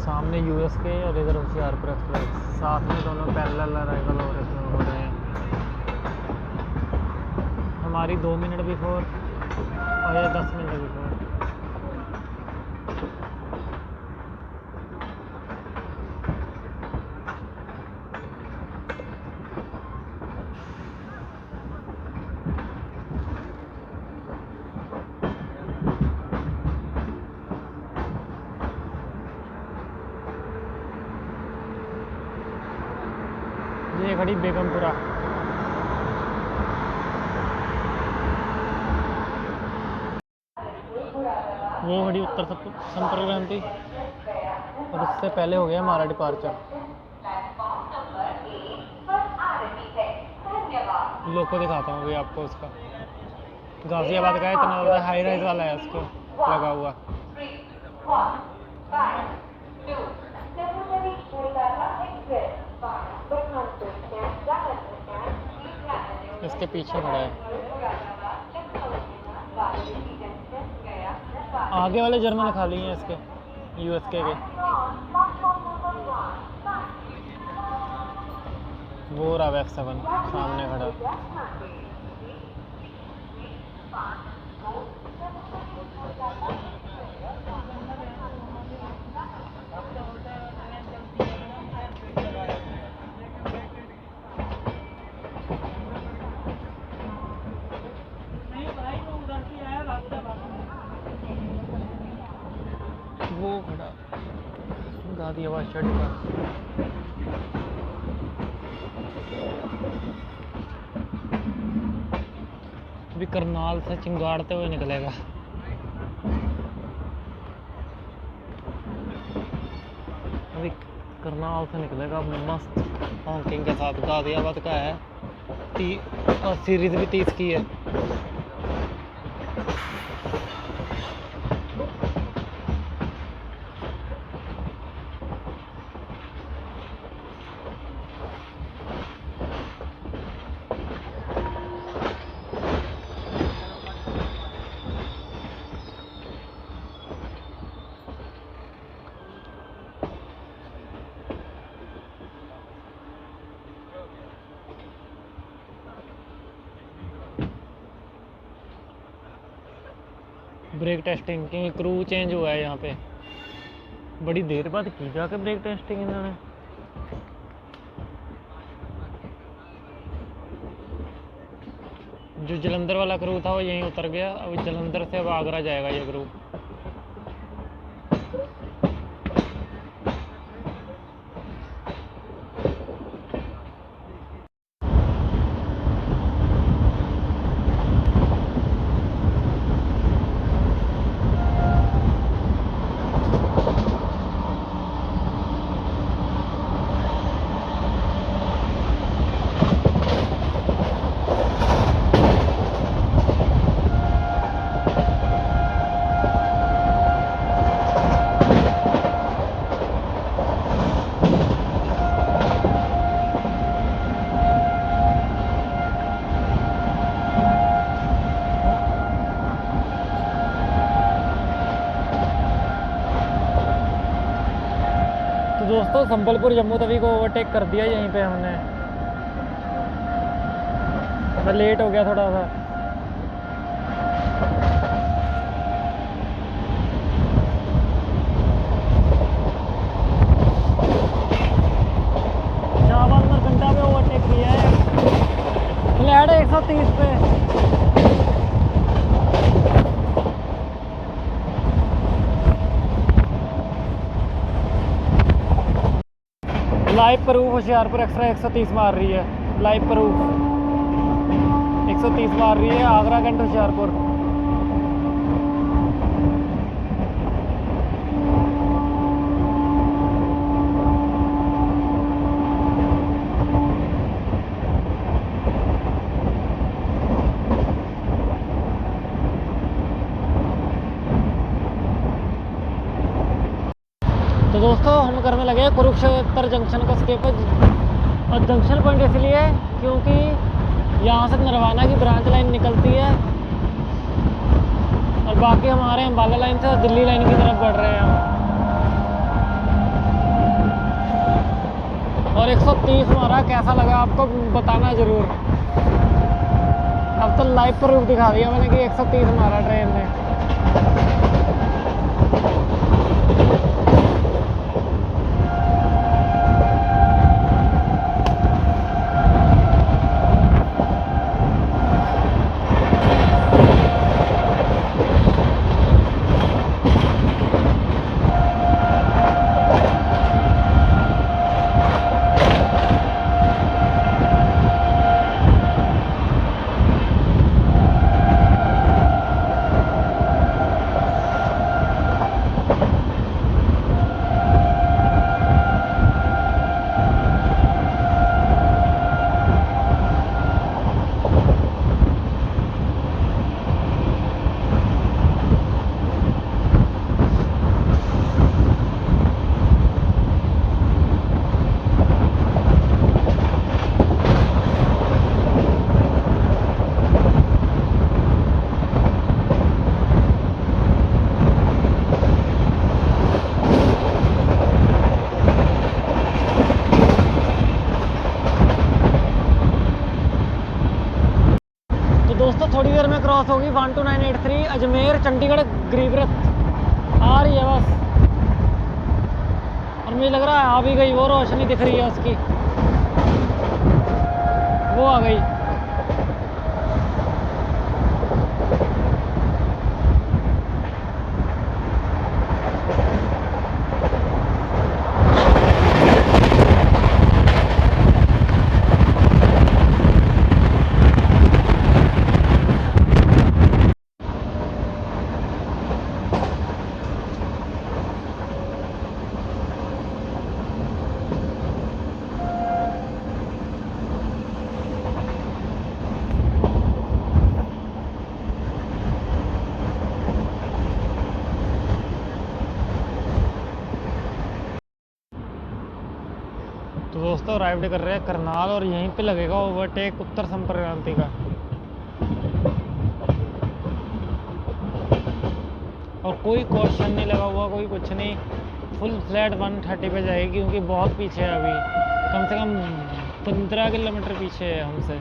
सामने यूएस के और इधर होशियारपुर एक्सप्रेस, साथ में दोनों पैरेलल अराइवल हो रहे हैं। हमारी 2 मिनट बिफोर और ये 10 मिनट बिफोर। ये खड़ी बेगमपुरा। वो खड़ी उत्तर संपर्क क्रांति और उससे पहले हो गया हमारा डिपार्चर। लोको दिखाता हूँ अभी आपको उसका। गाजियाबाद का इतना ज़्यादा हाई राइज वाला है उसको लगा हुआ। इसके पीछे खड़ा है। आगे वाले जर्मन खाली हैं इसके, यूएसके के। वो रहा F7 सामने खड़ा। वो खड़ा गाजियाबाद शर्ट का। अभी करनाल से चिंगाड़ते हुए निकलेगा। अभी करनाल से निकलेगा मस्त हॉकिंग के साथ। गाजियाबाद का है और सीरीज भी 30 की है। ब्रेक टेस्टिंग क्योंकि क्रू चेंज हुआ है यहाँ पे। बड़ी देर बाद की जाके ब्रेक टेस्टिंग इन्होंने। जो जलंधर वाला क्रू था वो यहीं उतर गया। अब जलंधर से अब आगरा जाएगा ये क्रू। तो दोस्तों संबलपुर जम्मू तवी को ओवरटेक कर दिया यहीं पे हमने। मैं लेट हो गया थोड़ा सा। शाहबाद मरकंडा पे ओवरटेक किया है। फ्लैट है 130 पे। लाइव प्रूफ होशियारपुर एक्स्ट्रा 130 मार रही है। लाइव प्रूफ 130 मार रही है आगरा कैंट होशियारपुर। तो दोस्तों हम करने लगे कुरुक्षेत्र जंक्शन को स्किप। और जंक्शन पॉइंट इसलिए क्योंकि यहाँ से नरवाना की ब्रांच लाइन निकलती है और बाकी हमारे अम्बाला लाइन से दिल्ली लाइन की तरफ बढ़ रहे हैं हम। और 130 हमारा कैसा लगा आपको बताना ज़रूर। अब तो लाइव प्रूफ दिखा दिया मैंने कि 130 हमारा ट्रेन ने। क्रॉस होगी 12983 अजमेर चंडीगढ़ गरीब रथ आ रही है बस। और मुझे लग रहा है आ भी गई, वो रोशनी दिख रही है उसकी, वो आ गई। तो दोस्तों राइड कर रहे हैं करनाल और यहीं पे लगेगा ओवरटेक उत्तर संपर्क क्रांति का। और कोई क्वेश्चन नहीं लगा हुआ, कोई कुछ नहीं, फुल फ्लैट 130 पे जाएगी क्योंकि बहुत पीछे है अभी, कम से कम 15 किलोमीटर पीछे है हमसे।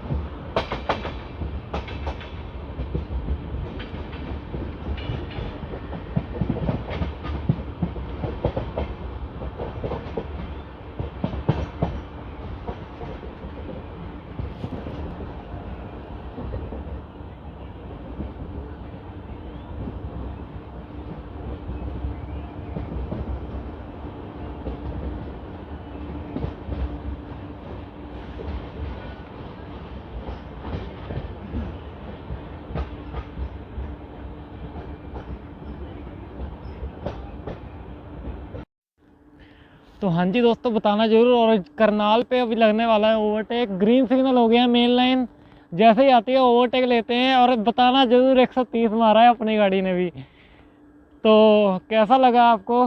तो हाँ जी दोस्तों बताना जरूर। और करनाल पे अभी लगने वाला है ओवरटेक, ग्रीन सिग्नल हो गया मेन लाइन, जैसे ही आती है ओवरटेक लेते हैं। और बताना जरूर 130 मारा है अपनी गाड़ी ने भी। तो कैसा लगा आपको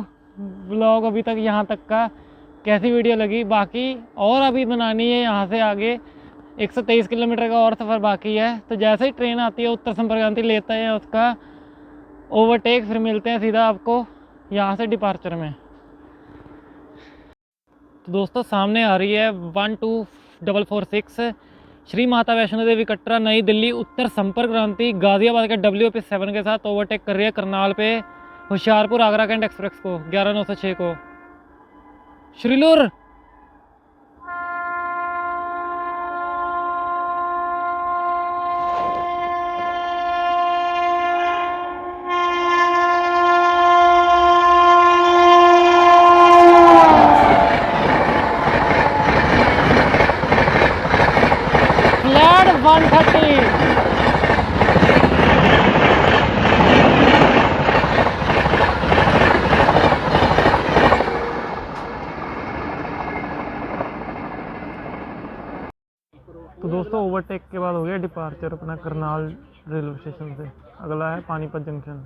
ब्लॉग अभी तक यहाँ तक का, कैसी वीडियो लगी? बाकी और अभी बनानी है यहाँ से आगे, 123 किलोमीटर का और सफ़र बाकी है। तो जैसे ही ट्रेन आती है उत्तर संपर्क क्रांति लेता है उसका ओवरटेक, फिर मिलते हैं सीधा आपको यहाँ से डिपार्चर में। तो दोस्तों सामने आ रही है 12446 श्री माता वैष्णो देवी कटरा नई दिल्ली उत्तर संपर्क क्रांति गाजियाबाद के WP7 के साथ ओवरटेक कर रही है करनाल पे होशियारपुर आगरा कैंट एक्सप्रेस को 11906 को। श्रीलूर फ्लैट 130। तो दोस्तों ओवरटेक के बाद हो गया डिपार्चर अपना करनाल रेलवे स्टेशन से। अगला है पानीपत जंक्शन।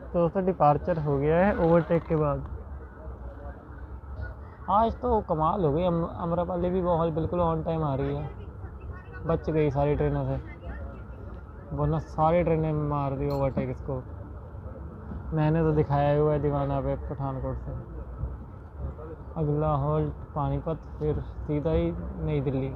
तो दोस्तों डिपार्चर हो गया है ओवरटेक के बाद। आज तो कमाल हो गई, अमरापाली भी बहुत बिल्कुल ऑन टाइम आ रही है, बच गई सारी ट्रेनों से, वरना सारी ट्रेनें मार दी ओवरटेक इसको। मैंने तो दिखाया हुआ है दीवाना पे पठानकोट से। अगला हॉल्ट पानीपत, फिर सीधा ही नई दिल्ली।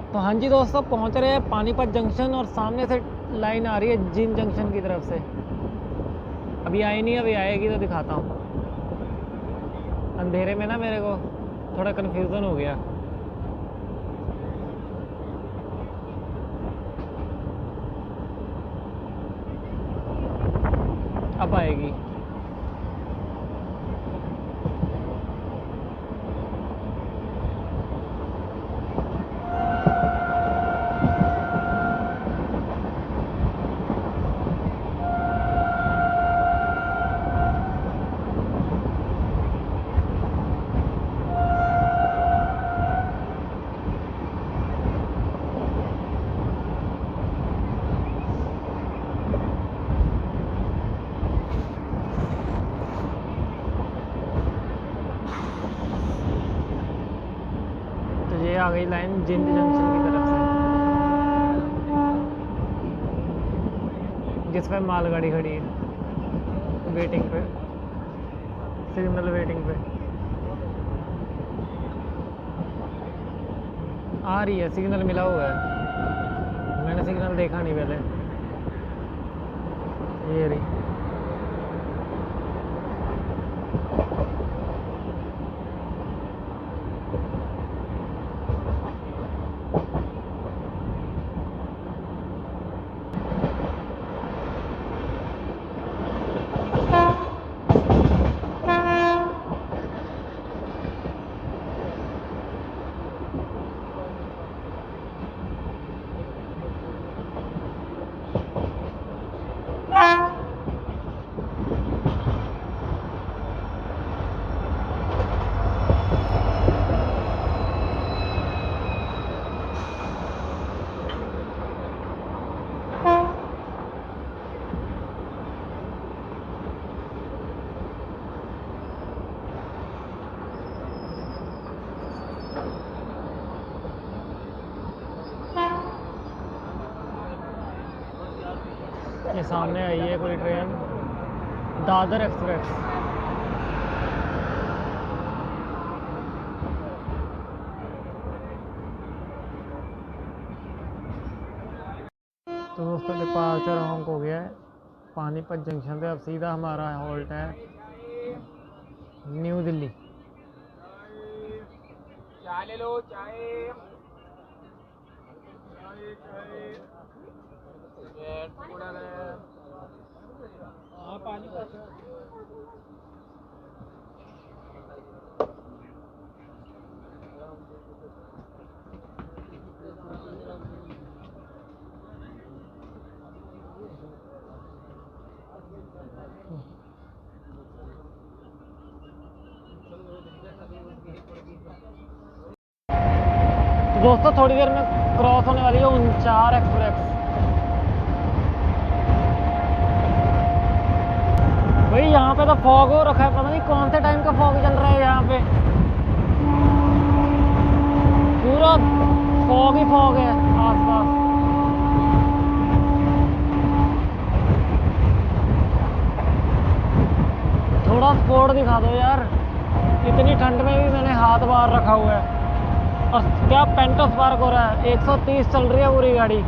तो हाँ जी दोस्तों पहुंच रहे हैं पानीपत जंक्शन और सामने से लाइन आ रही है जींद जंक्शन की तरफ से। अभी आई नहीं, अभी आएगी तो दिखाता हूँ। अंधेरे में ना मेरे को थोड़ा कन्फ्यूज़न हो गया। अब आएगी। आ गई लाइन जिंद जंक्शन की तरफ से, जिस पे मालगाड़ी खड़ी है वेटिंग पे, सिग्नल वेटिंग पे आ रही है। सिग्नल मिला हुआ है, मैंने सिग्नल देखा नहीं पहले। ये रही। ये सामने आई है कोई ट्रेन, दादर एक्सप्रेस। तो दोस्तों डिपार्चर होंक हो गया है पानीपत जंक्शन पे। अब सीधा हमारा हॉल्ट है न्यू दिल्ली। चाय ले लो, चाय। तो दोस्तों थोड़ी देर में क्रॉस होने वाली है उनचार एक्सप्रेस। भाई यहाँ पे तो फॉग हो रखा है, पता नहीं कौन से टाइम का फॉग चल रहा है यहाँ पे। पूरा फॉग ही फॉग है आसपास। थोड़ा स्पोर्ट दिखा दो यार, इतनी ठंड में भी मैंने हाथ बाहर रखा हुआ है। और क्या पेंटो स्पार्क हो रहा है, 130 चल रही है पूरी गाड़ी।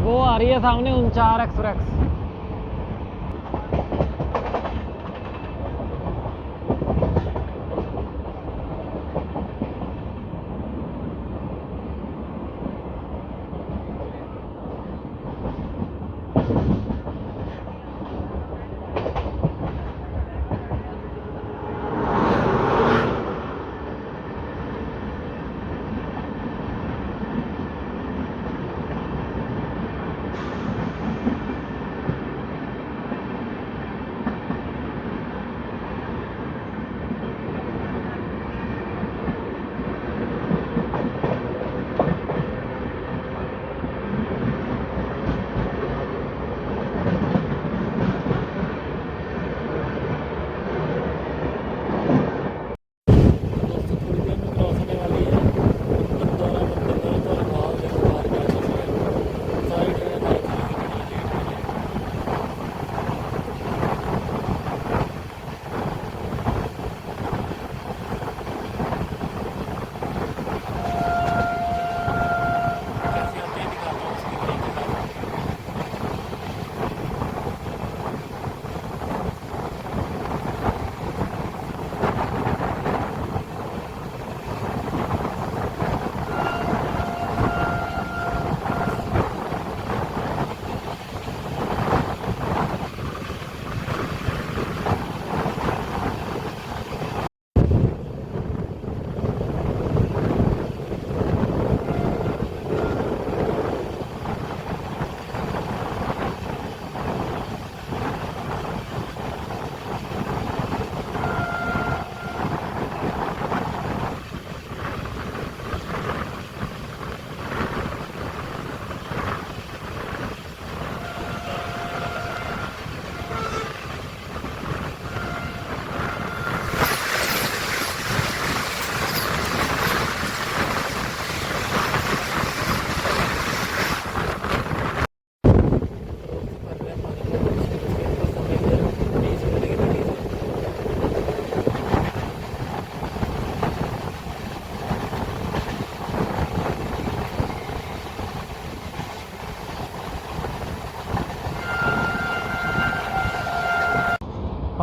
वो आ रही है सामने उनचार एक्सप्रेस।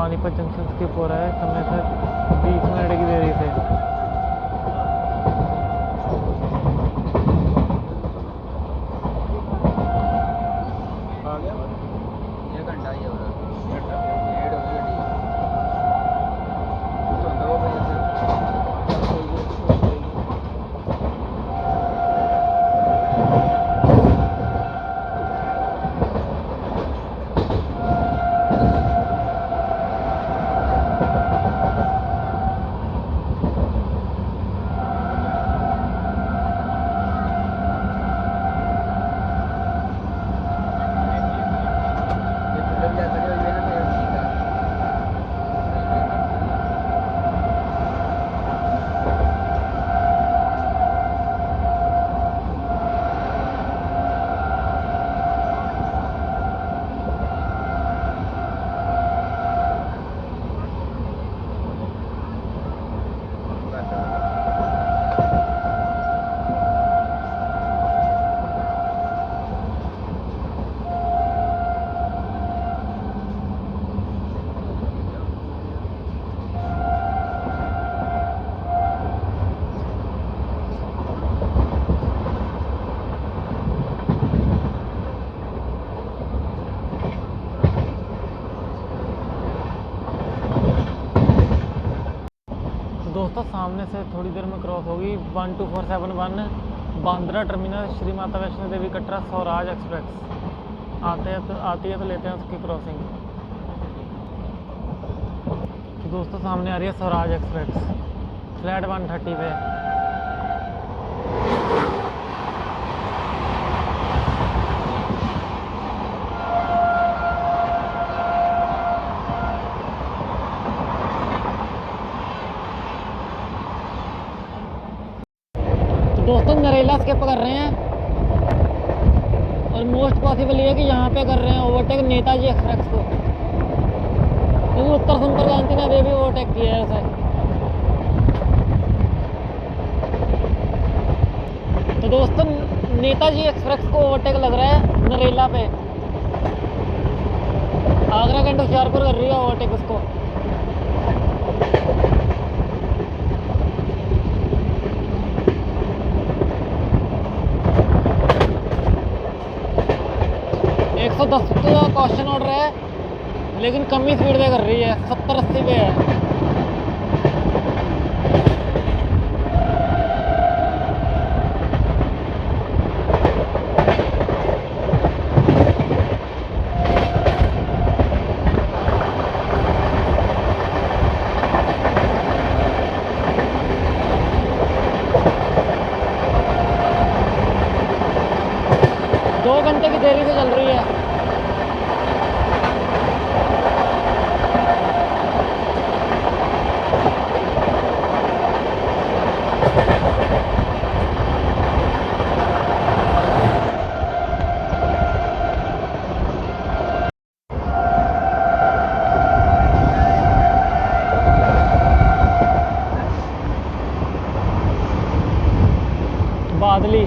पानीपत जंक्शन स्किप हो रहा है समय से 20 मिनट की देरी से। दोस्तों सामने से थोड़ी देर में क्रॉस होगी 12471 बांद्रा टर्मिनल श्री माता वैष्णो देवी कटरा स्वराज एक्सप्रेस आती है तो लेते हैं उसकी क्रॉसिंग। तो दोस्तों सामने आ रही है स्वराज एक्सप्रेस फ्लैट 130 पे। दोस्तों नरेला स्किप कर रहे हैं और मोस्ट पॉसिबल ये है कि यहाँ पे कर रहे हैं ओवरटेक नेताजी एक्सप्रेस को, क्योंकि उत्तर संपर्क क्रांति ने अभी भी ओवरटेक किया है उसे। तो दोस्तों नेताजी एक्सप्रेस को ओवरटेक लग रहा है नरेला पे। आगरा कैंट होशियारपुर कर रही है ओवरटेक उसको। एक 110 का क्वेश्चन ऑर्डर है लेकिन कम ही स्पीड पे कर रही है, 70-80 पे है। दो घंटे की देरी से चल रही है। बादली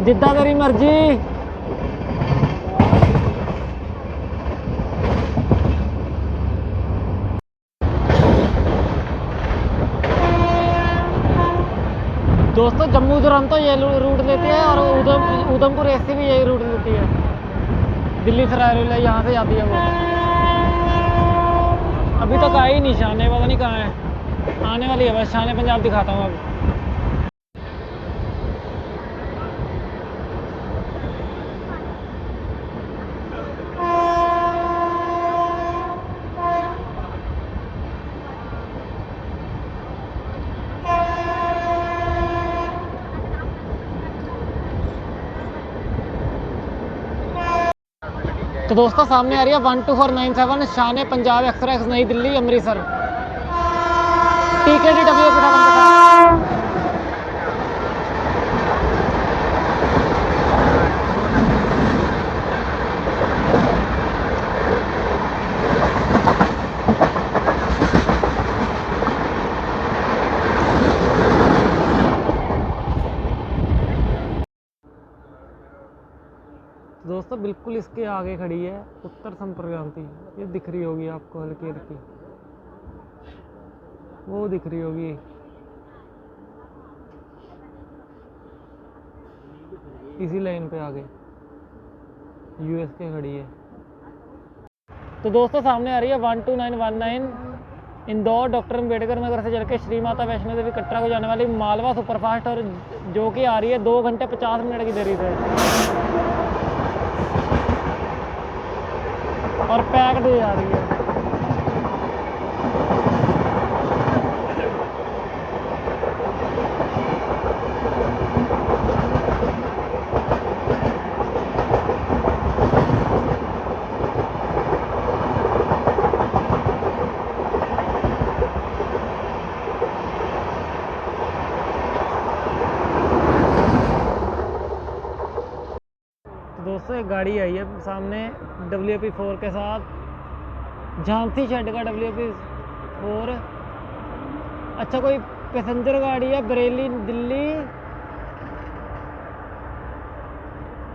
जिद्दा तेरी मर्जी। दोस्तों जम्मू दुरंतो ये रूट लेती है और उधमपुर एसी भी यही रूट लेती है। दिल्ली से रायरला यहाँ से जाती है वो। अभी तक आई नहीं शान, पता नहीं कहाँ है, आने वाली है बस। शान पंजाब दिखाता हूँ अब। तो दोस्तों सामने आ रही है 12497 शान पंजाब एक्सप्रेस नई दिल्ली अमृतसर TKDW। बिल्कुल इसके आगे खड़ी है उत्तर संपर्क क्रांति। ये दिख रही होगी आपको हल्की हल्की, वो दिख रही होगी। इसी लाइन पे आगे यूएस के खड़ी है। तो दोस्तों सामने आ रही है 12919 इंदौर डॉक्टर अम्बेडकर नगर से चल के श्री माता वैष्णो देवी कटरा को जाने वाली मालवा सुपरफास्ट, और जो कि आ रही है 2 घंटे 50 मिनट की देरी से, और पैक्ड ही आ रही है। दोस्तों एक गाड़ी आई है सामने WP4 के साथ, झांसी शेड का WP4। अच्छा कोई पैसेंजर गाड़ी है, बरेली दिल्ली,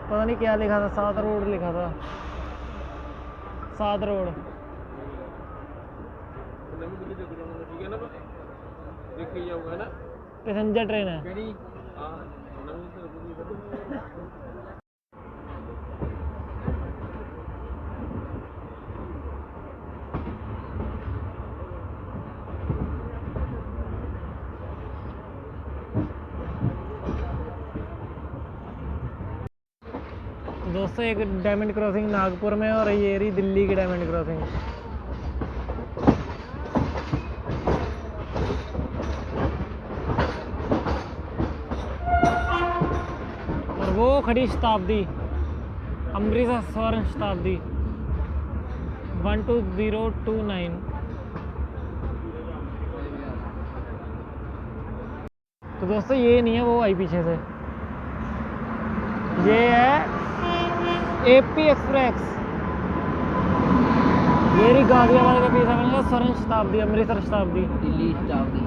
पता नहीं क्या लिखा था, 7 रोड लिखा था, 7 रोड। पैसेंजर ट्रेन है। दोस्तों एक डायमंड क्रॉसिंग नागपुर में, और ये रही दिल्ली की डायमंड क्रॉसिंग। और वो खड़ी शताब्दी, अमृतसर स्वर्ण शताब्दी 12029। तो दोस्तों ये नहीं है, वो आई पीछे से, ये है AP एक्सप्रेस। ये रही गाजियाबाद का पीछा बनेगा स्वर्ण शताब्दी, अमृतसर शताब्दी, दिल्ली शताब्दी।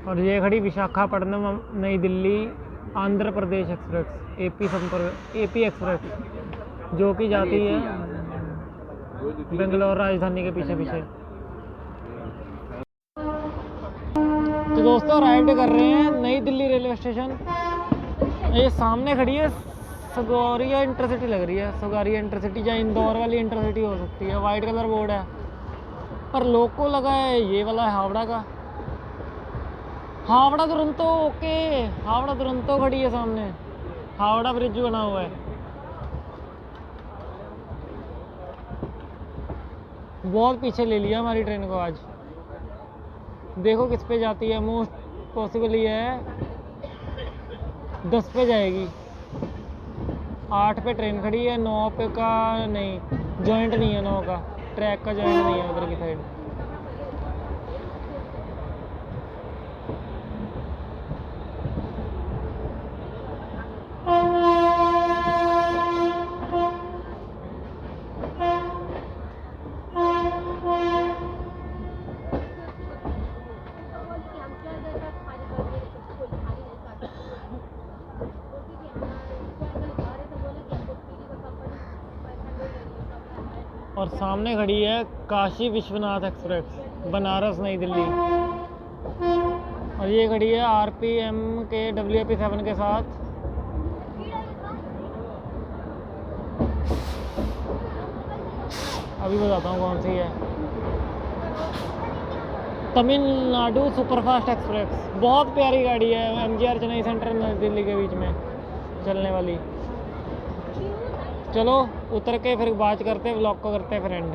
और ये खड़ी विशाखापट्टनम नई Delhi Andhra Pradesh express, AP express, जो कि जाती है बेंगलोर राजधानी के पीछे पीछे। तो दोस्तों राइड कर रहे हैं नई दिल्ली रेलवे स्टेशन। ये सामने खड़ी है सगौरिया इंटरसिटी, लग रही है सगौरिया इंटरसिटी, या इंदौर वाली इंटरसिटी हो सकती है। वाइट कलर बोर्ड है, पर लोको लगा है ये वाला है हावड़ा का, हावड़ा दुरंतो। ओके, हावड़ा दुरंतो खड़ी है सामने, हावड़ा ब्रिज बना हुआ है। बहुत पीछे ले लिया हमारी ट्रेन को आज। देखो किस पे जाती है, मोस्ट पॉसिबल ये है 10 पे जाएगी, 8 पे ट्रेन खड़ी है, 9 पे का नहीं, जॉइंट नहीं है, 9 का ट्रैक का जॉइंट नहीं है उधर की साइड। और सामने खड़ी है काशी विश्वनाथ एक्सप्रेस, बनारस नई दिल्ली। और ये खड़ी है RPM के WP7 के साथ। अभी बताता हूँ कौन सी है। तमिलनाडु सुपरफास्ट एक्सप्रेस, बहुत प्यारी गाड़ी है। MGR चेन्नई सेंटर नई दिल्ली के बीच में चलने वाली। चलो उतर के फिर बात करते हैं, व्लॉग को करते हैं फ्रेंड।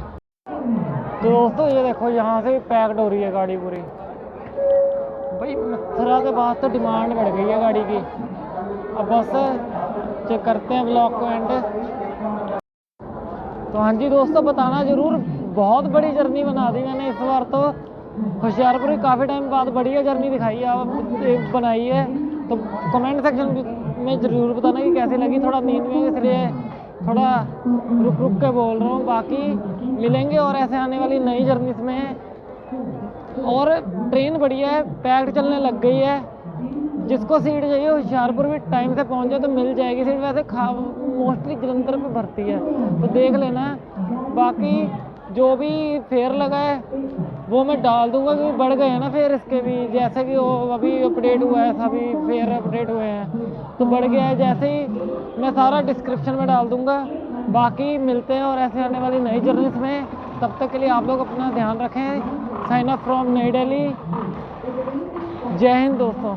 तो दोस्तों ये देखो यहाँ से पैक्ड हो रही है गाड़ी पूरी। भाई मथुरा के बाद तो डिमांड बढ़ गई है गाड़ी की। अब बस चेक करते हैं ब्लॉग को एंड। तो हाँ जी दोस्तों, बताना ज़रूर, बहुत बड़ी जर्नी बना दी मैंने इस बार तो। होशियारपुर की काफ़ी टाइम बाद बढ़िया जर्नी दिखाई है, अब बनाई है। तो कमेंट सेक्शन में ज़रूर बताना कि कैसी लगी। थोड़ा नींद में इसलिए थोड़ा रुक रुक के बोल रहा हूँ। बाकी मिलेंगे और ऐसे आने वाली नई जर्नीस में। और ट्रेन बढ़िया है, पैक्ड चलने लग गई है। जिसको सीट चाहिए होशियारपुर भी टाइम से पहुँचे तो मिल जाएगी सीट। वैसे मोस्टली जलंधर में भरती है, तो देख लेना। बाकी जो भी फेयर लगा है वो मैं डाल दूंगा, क्योंकि बढ़ गए हैं ना फेयर इसके भी। जैसे कि वो अभी अपडेट हुआ है, सभी फेयर अपडेट हुए हैं तो बढ़ गया है। जैसे ही मैं सारा डिस्क्रिप्शन में डाल दूंगा। बाकी मिलते हैं और ऐसे आने वाली नई जर्नीस में। तब तक के लिए आप लोग अपना ध्यान रखें। साइन अप फ्रॉम नई दिल्ली। जय हिंद दोस्तों।